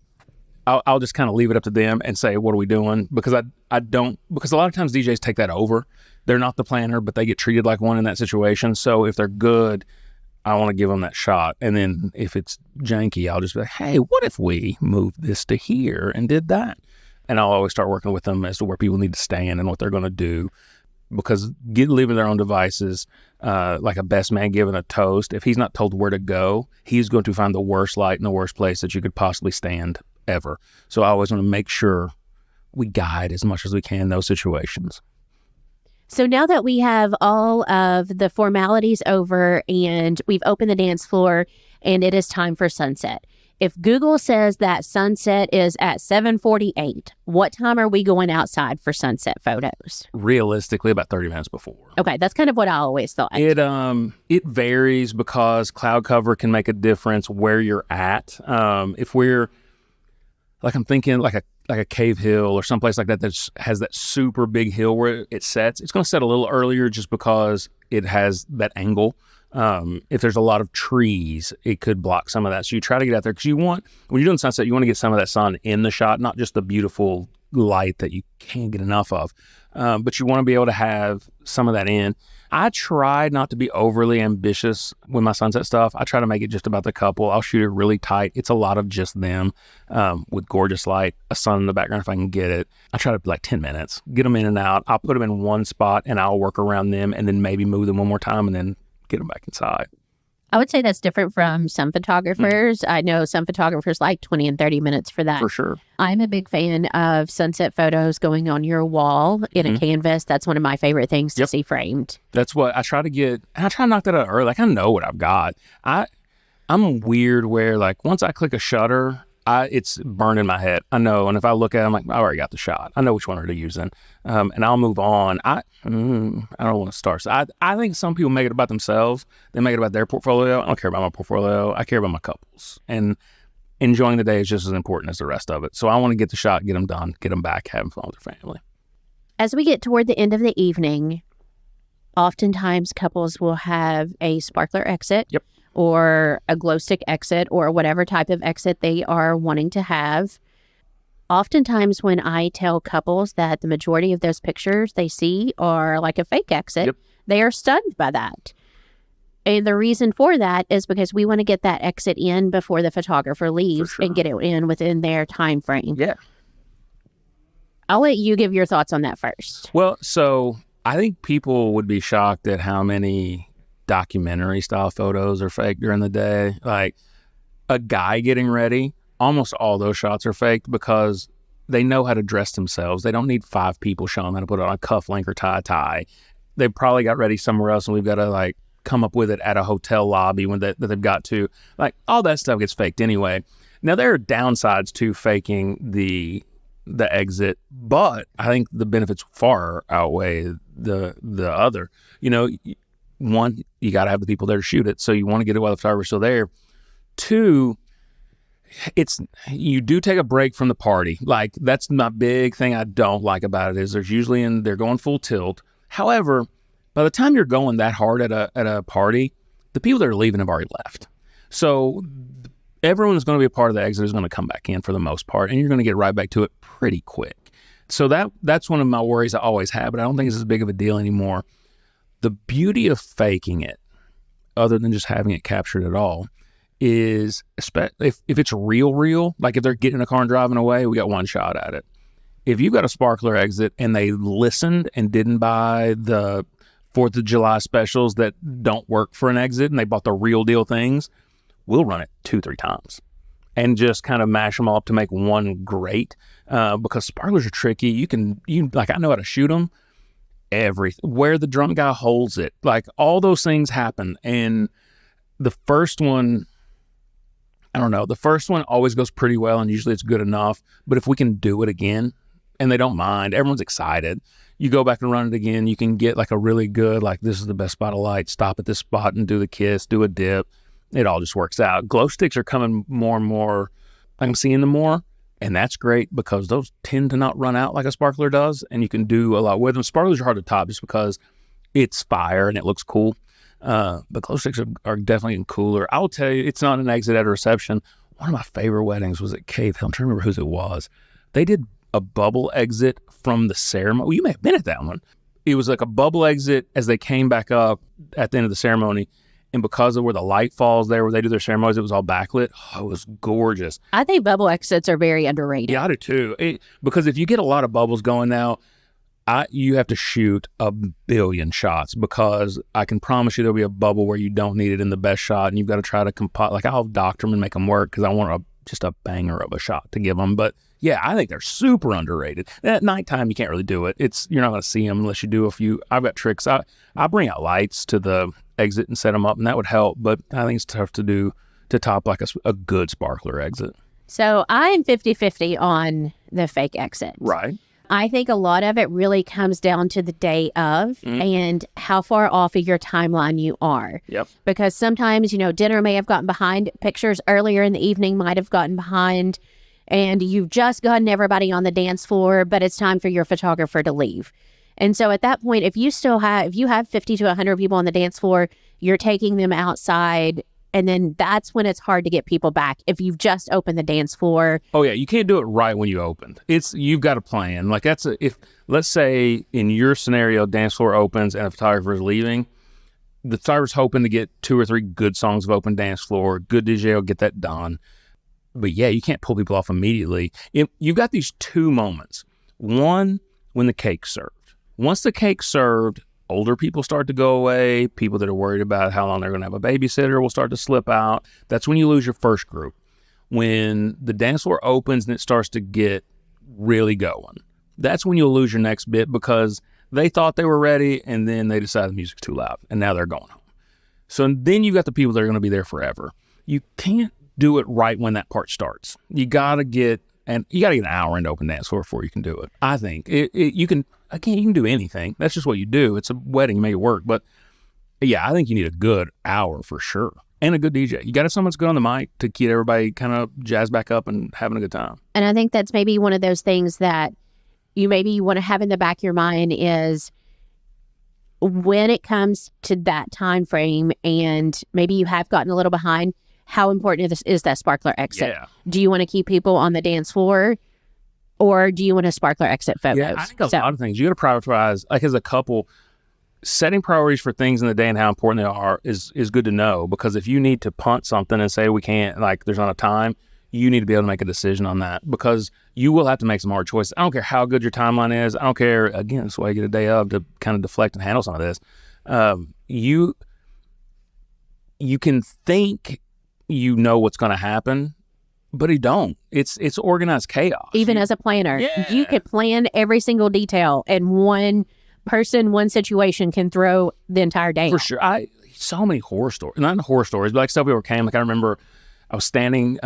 I'll just kind of leave it up to them and say, what are we doing? Because because a lot of times DJs take that over. They're not the planner, but they get treated like one in that situation. So if they're good, I want to give them that shot. And then if it's janky, I'll just be like, hey, what if we moved this to here and did that? And I'll always start working with them as to where people need to stand and what they're going to do. Because leaving their own devices, like a best man giving a toast, if he's not told where to go, he's going to find the worst light and the worst place that you could possibly stand ever. So I always want to make sure we guide as much as we can in those situations. So now that we have all of the formalities over and we've opened the dance floor and it is time for sunset, if Google says that sunset is at 7:48, what time are we going outside for sunset photos? Realistically, about 30 minutes before. Okay, that's kind of what I always thought. It varies because cloud cover can make a difference where you're at. If we're I'm thinking like a Cave Hill or someplace like that that has that super big hill where it sets, it's going to set a little earlier just because it has that angle. If there's a lot of trees, it could block some of that. So you try to get out there because when you're doing sunset, you want to get some of that sun in the shot, not just the beautiful light that you can't get enough of. But you want to be able to have some of that in. I try not to be overly ambitious with my sunset stuff. I try to make it just about the couple. I'll shoot it really tight. It's a lot of just them with gorgeous light, a sun in the background if I can get it. I try to be like 10 minutes, get them in and out. I'll put them in one spot and I'll work around them and then maybe move them one more time and then get them back inside. I would say that's different from some photographers. I know some photographers like 20 and 30 minutes for that. For sure. I'm a big fan of sunset photos going on your wall in a canvas. That's one of my favorite things to see framed. That's what I try to get. And I try to knock that out early. Like, I know what I've got. I'm weird where, like, once I click a shutter, it's burned in my head. I know. And if I look at it, I'm like, I already got the shot. I know which one to use in. And I'll move on. I don't want to start. So I think some people make it about themselves. They make it about their portfolio. I don't care about my portfolio. I care about my couples. And enjoying the day is just as important as the rest of it. So I want to get the shot, get them done, get them back, having fun with their family. As we get toward the end of the evening, oftentimes couples will have a sparkler exit. Yep. Or a glow stick exit or whatever type of exit they are wanting to have. Oftentimes when I tell couples that the majority of those pictures they see are like a fake exit, they are stunned by that. And the reason for that is because we want to get that exit in before the photographer leaves and get it in within their time frame. Yeah. I'll let you give your thoughts on that first. Well, so I think people would be shocked at how many documentary style photos are fake during the day. Like a guy getting ready, almost all those shots are faked because they know how to dress themselves. They don't need 5 people showing them how to put on a cufflink or tie a tie. They probably got ready somewhere else and we've got to like come up with it at a hotel lobby when that they've got to. Like all that stuff gets faked anyway. Now there are downsides to faking the exit, but I think the benefits far outweigh the other. You know, one, you got to have the people there to shoot it. So you want to get it while the photographer's still there. 2, you do take a break from the party. Like that's my big thing I don't like about it is they're going full tilt. However, by the time you're going that hard at a party, the people that are leaving have already left. So everyone who's going to be a part of the exit is going to come back in for the most part, and you're going to get right back to it pretty quick. So that's one of my worries I always have, but I don't think it's as big of a deal anymore. The beauty of faking it, other than just having it captured at all, is if it's real, like if they're getting in a car and driving away, we got one shot at it. If you've got a sparkler exit and they listened and didn't buy the 4th of July specials that don't work for an exit and they bought the real deal things, we'll run it 2-3 times and just kind of mash them all up to make one great because sparklers are tricky. You like, I know how to shoot them. Where the drunk guy holds it, like all those things happen. And the first one, I don't know, the first one always goes pretty well and usually it's good enough. But if we can do it again and they don't mind, everyone's excited. You go back and run it again. You can get like a really good, like this is the best spot of light. Stop at this spot and do the kiss, do a dip. It all just works out. Glow sticks are coming more and more. I'm seeing them more. And that's great because those tend to not run out like a sparkler does, and you can do a lot with them. Sparklers are hard to top just because it's fire and it looks cool. But glow sticks are definitely getting cooler. I'll tell you, it's not an exit at a reception. One of my favorite weddings was at Cave Hill. I'm trying to remember whose it was. They did a bubble exit from the ceremony. Well, you may have been at that one. It was like a bubble exit as they came back up at the end of the ceremony. And because of where the light falls there, where they do their ceremonies, it was all backlit. Oh, it was gorgeous. I think bubble exits are very underrated. Yeah, I do too. Because if you get a lot of bubbles going now, you have to shoot a billion shots because I can promise you there'll be a bubble where you don't need it in the best shot, and you've got to try to compile. Like I'll doctor them and make them work because I want just a banger of a shot to give them. But yeah, I think they're super underrated. At nighttime, you can't really do it. You're not going to see them unless you do a few. I've got tricks. I bring out lights to the exit and set them up, and that would help. But I think it's tough to do to top like a good sparkler exit. So I'm 50-50 on the fake exit. Right. I think a lot of it really comes down to the day of and how far off of your timeline you are. Yep. Because sometimes, dinner may have gotten behind. Pictures earlier in the evening might have gotten behind. and you've just gotten everybody on the dance floor, but it's time for your photographer to leave. And so at that point, if you have 50 to 100 people on the dance floor, you're taking them outside. And then that's when it's hard to get people back if you've just opened the dance floor. Oh yeah, you can't do it right when you opened. You've got a plan. Like if let's say in your scenario, dance floor opens and a photographer is leaving, the photographer's hoping to get 2 or 3 good songs of open dance floor. Good DJ will get that done. But yeah, you can't pull people off immediately. You've got these 2 moments. One, when the cake's served. Once the cake's served, older people start to go away. People that are worried about how long they're going to have a babysitter will start to slip out. That's when you lose your first group. When the dance floor opens and it starts to get really going, that's when you'll lose your next bit because they thought they were ready and then they decided the music's too loud and now they're going home. So then you've got the people that are going to be there forever. You can't do it right when that part starts. You got to get an hour into open dance floor before you can do it. I think you can do anything. That's just what you do. It's a wedding, you make it work. But yeah, I think you need a good hour for sure. And a good DJ. You got to have someone that's good on the mic to get everybody kind of jazzed back up and having a good time. And I think that's maybe one of those things that you want to have in the back of your mind is when it comes to that time frame and maybe you have gotten a little behind, how important is that sparkler exit? Yeah. Do you want to keep people on the dance floor or do you want a sparkler exit photos? Yeah, I think a lot of things. You got to prioritize, like as a couple, setting priorities for things in the day and how important they are is good to know because if you need to punt something and say we can't, like there's not a time, you need to be able to make a decision on that because you will have to make some hard choices. I don't care how good your timeline is. I don't care, again, that's why you get a day of to kind of deflect and handle some of this. You can think you know what's going to happen, but you don't. It's organized chaos. Even as a planner, you could plan every single detail and one person, one situation can throw the entire day. For sure. So many horror stories, not horror stories, but like stuff we overcame. Like I remember I was standing,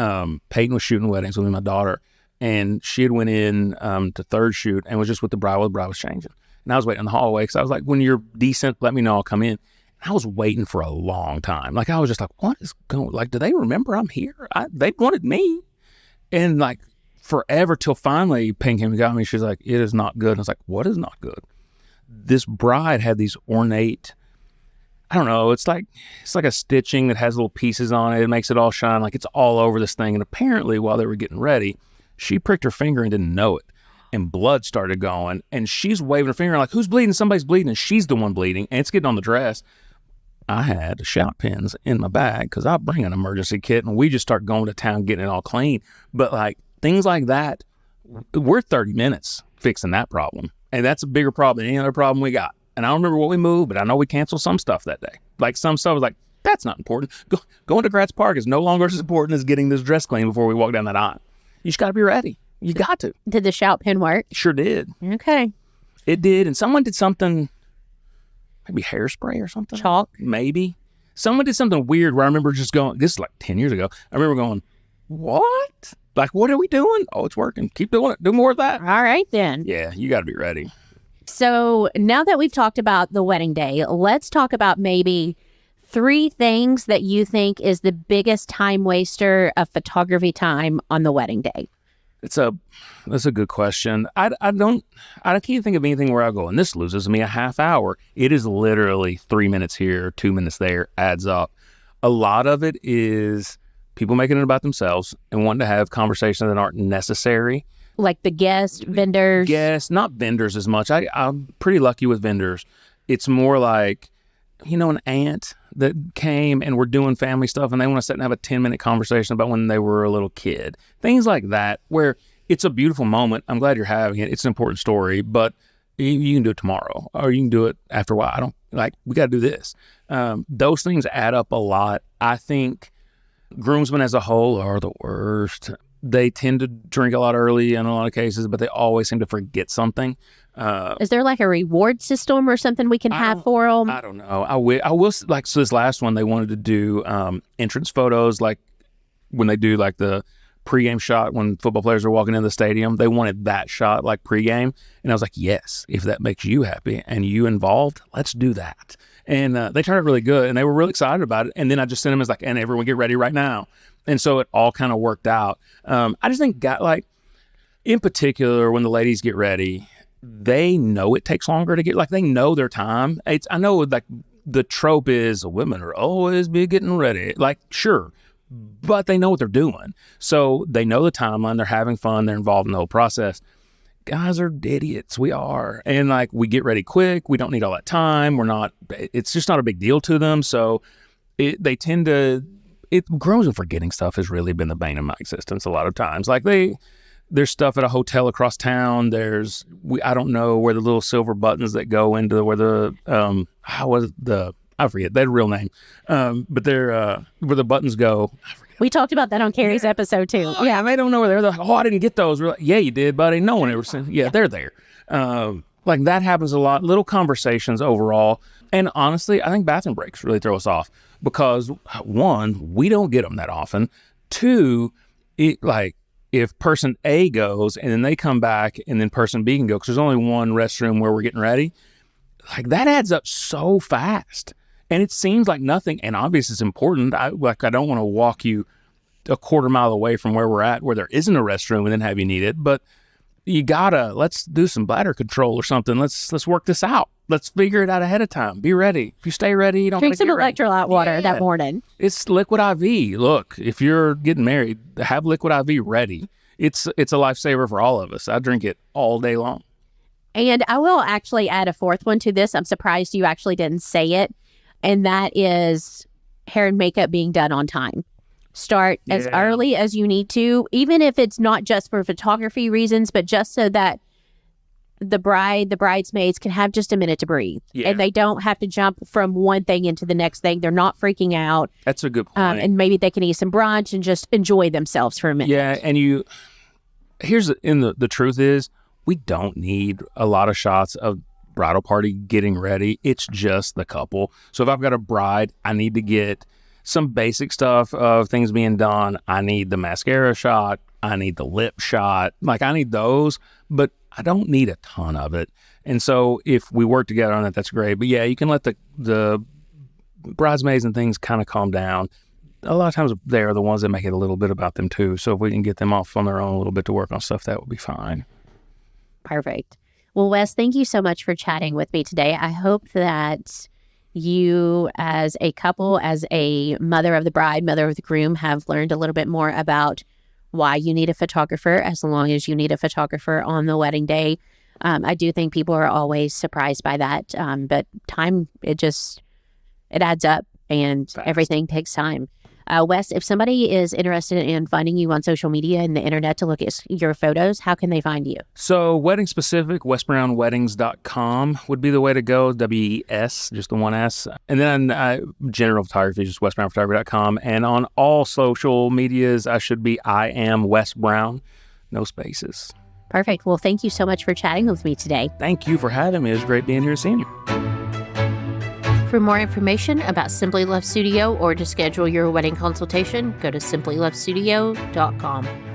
Peyton was shooting weddings with me and my daughter, and she had went in to third shoot and was just with the bride while the bride was changing. And I was waiting in the hallway because I was like, when you're decent, let me know, I'll come in. And I was waiting for a long time. Like I was just like, what is going, like, do they remember I'm here? They wanted me. And like forever till finally Peyton came and got me. She's like, it is not good. And I was like, what is not good? This bride had these ornate, I don't know, it's like a stitching that has little pieces on it. It makes it all shine like it's all over this thing. And apparently while they were getting ready, she pricked her finger and didn't know it. And blood started going. And she's waving her finger like, who's bleeding? Somebody's bleeding. And she's the one bleeding. And it's getting on the dress. I had shot pins in my bag because I bring an emergency kit and we just start going to town getting it all clean. But like things like that, we're 30 minutes fixing that problem. And that's a bigger problem than any other problem we got. And I don't remember what we moved, but I know we canceled some stuff that day. Like some stuff was like, that's not important. Going to Gratz Park is no longer as important as getting this dress clean before we walk down that aisle. You just got to be ready. You got to. Did the shout pin work? Sure did. Okay. It did. And someone did something, maybe hairspray or something. Chalk? Maybe. Someone did something weird where I remember just going, this is like 10 years ago. I remember going, what? Like, what are we doing? Oh, it's working. Keep doing it. Do more of that. All right, then. Yeah, you got to be ready. So now that we've talked about the wedding day, let's talk about maybe 3 things that you think is the biggest time waster of photography time on the wedding day. That's a good question. I can't think of anything where I go, and this loses me a half hour. It is literally 3 minutes here, 2 minutes there, adds up. A lot of it is people making it about themselves and wanting to have conversations that aren't necessary. Like the guests, vendors? Guests, not vendors as much. I'm pretty lucky with vendors. It's more like, an aunt that came and we're doing family stuff and they want to sit and have a 10-minute conversation about when they were a little kid. Things like that where it's a beautiful moment. I'm glad you're having it. It's an important story, but you can do it tomorrow or you can do it after a while. We got to do this. Those things add up a lot. I think groomsmen as a whole are the worst. They tend to drink a lot early in a lot of cases, but they always seem to forget something. Is there like a reward system or something we can have for them? I don't know. I will, like, so this last one, they wanted to do entrance photos, like when they do like the pregame shot when football players are walking in the stadium. They wanted that shot like pregame. And I was like, yes, if that makes you happy and you involved, let's do that. And they turned out really good, and they were really excited about it. And then I just sent them as like, and everyone get ready right now. And so it all kind of worked out. I just think in particular, when the ladies get ready, they know it takes longer to get, like, they know their time. I know, like, the trope is women are always be getting ready. Like, sure, but they know what they're doing. So they know the timeline. They're having fun. They're involved in the whole process. Guys are idiots. We are. And, like, we get ready quick. We don't need all that time. It's just not a big deal to them. So they tend to, grows and forgetting stuff has really been the bane of my existence a lot of times. Like, there's stuff at a hotel across town. I don't know where the little silver buttons that go into I forget that real name. But they're where the buttons go. I forget. We talked about that on Carrie's episode too. Oh, yeah, they don't know where they're like, oh, I didn't get those. We're like, yeah, you did, buddy. No one ever said, yeah, they're there. Like, that happens a lot. Little conversations overall. And honestly, I think bathroom breaks really throw us off because, one, we don't get them that often. Two, if person A goes and then they come back and then person B can go, because there's only one restroom where we're getting ready, like, that adds up so fast. And it seems like nothing. And obviously it's important. I don't want to walk you a quarter mile away from where we're at, where there isn't a restroom, and then have you need it. But let's do some bladder control or something. Let's work this out. Let's figure it out ahead of time. Be ready. If you stay ready, you don't drink some electrolyte water that morning. It's liquid IV. Look, if you're getting married, have liquid IV ready. It's a lifesaver for all of us. I drink it all day long. And I will actually add a fourth one to this. I'm surprised you actually didn't say it. And that is hair and makeup being done on time. Start as early as you need to, even if it's not just for photography reasons, but just so that the bridesmaids can have just a minute to breathe. Yeah. And they don't have to jump from one thing into the next thing. They're not freaking out. That's a good point. And maybe they can eat some brunch and just enjoy themselves for a minute. Yeah, and the truth is, we don't need a lot of shots of bridal party getting ready. It's just the couple. So if I've got a bride, I need to get some basic stuff of things being done. I need the mascara shot. I need the lip shot. Like, I need those, but I don't need a ton of it. And so if we work together on that, that's great. But yeah, you can let the bridesmaids and things kind of calm down. A lot of times they are the ones that make it a little bit about them too. So if we can get them off on their own a little bit to work on stuff, that would be fine. Perfect. Well, Wes, thank you so much for chatting with me today. I hope that you, as a couple, as a mother of the bride, mother of the groom, have learned a little bit more about why you need a photographer, as long as you need a photographer on the wedding day. I do think people are always surprised by that. But time, it adds up, and everything takes time. Wes, if somebody is interested in finding you on social media and the internet to look at your photos, how can they find you? So wedding specific, wesbrownweddings.com would be the way to go. WES, just the one S. And then general photography, just wesbrownphotography.com. And on all social medias, I should be I am Wes Brown, no spaces. Perfect. Well, thank you so much for chatting with me today. Thank you for having me. It was great being here and seeing you. For more information about Simply Love Studio or to schedule your wedding consultation, go to simplylovestudio.com.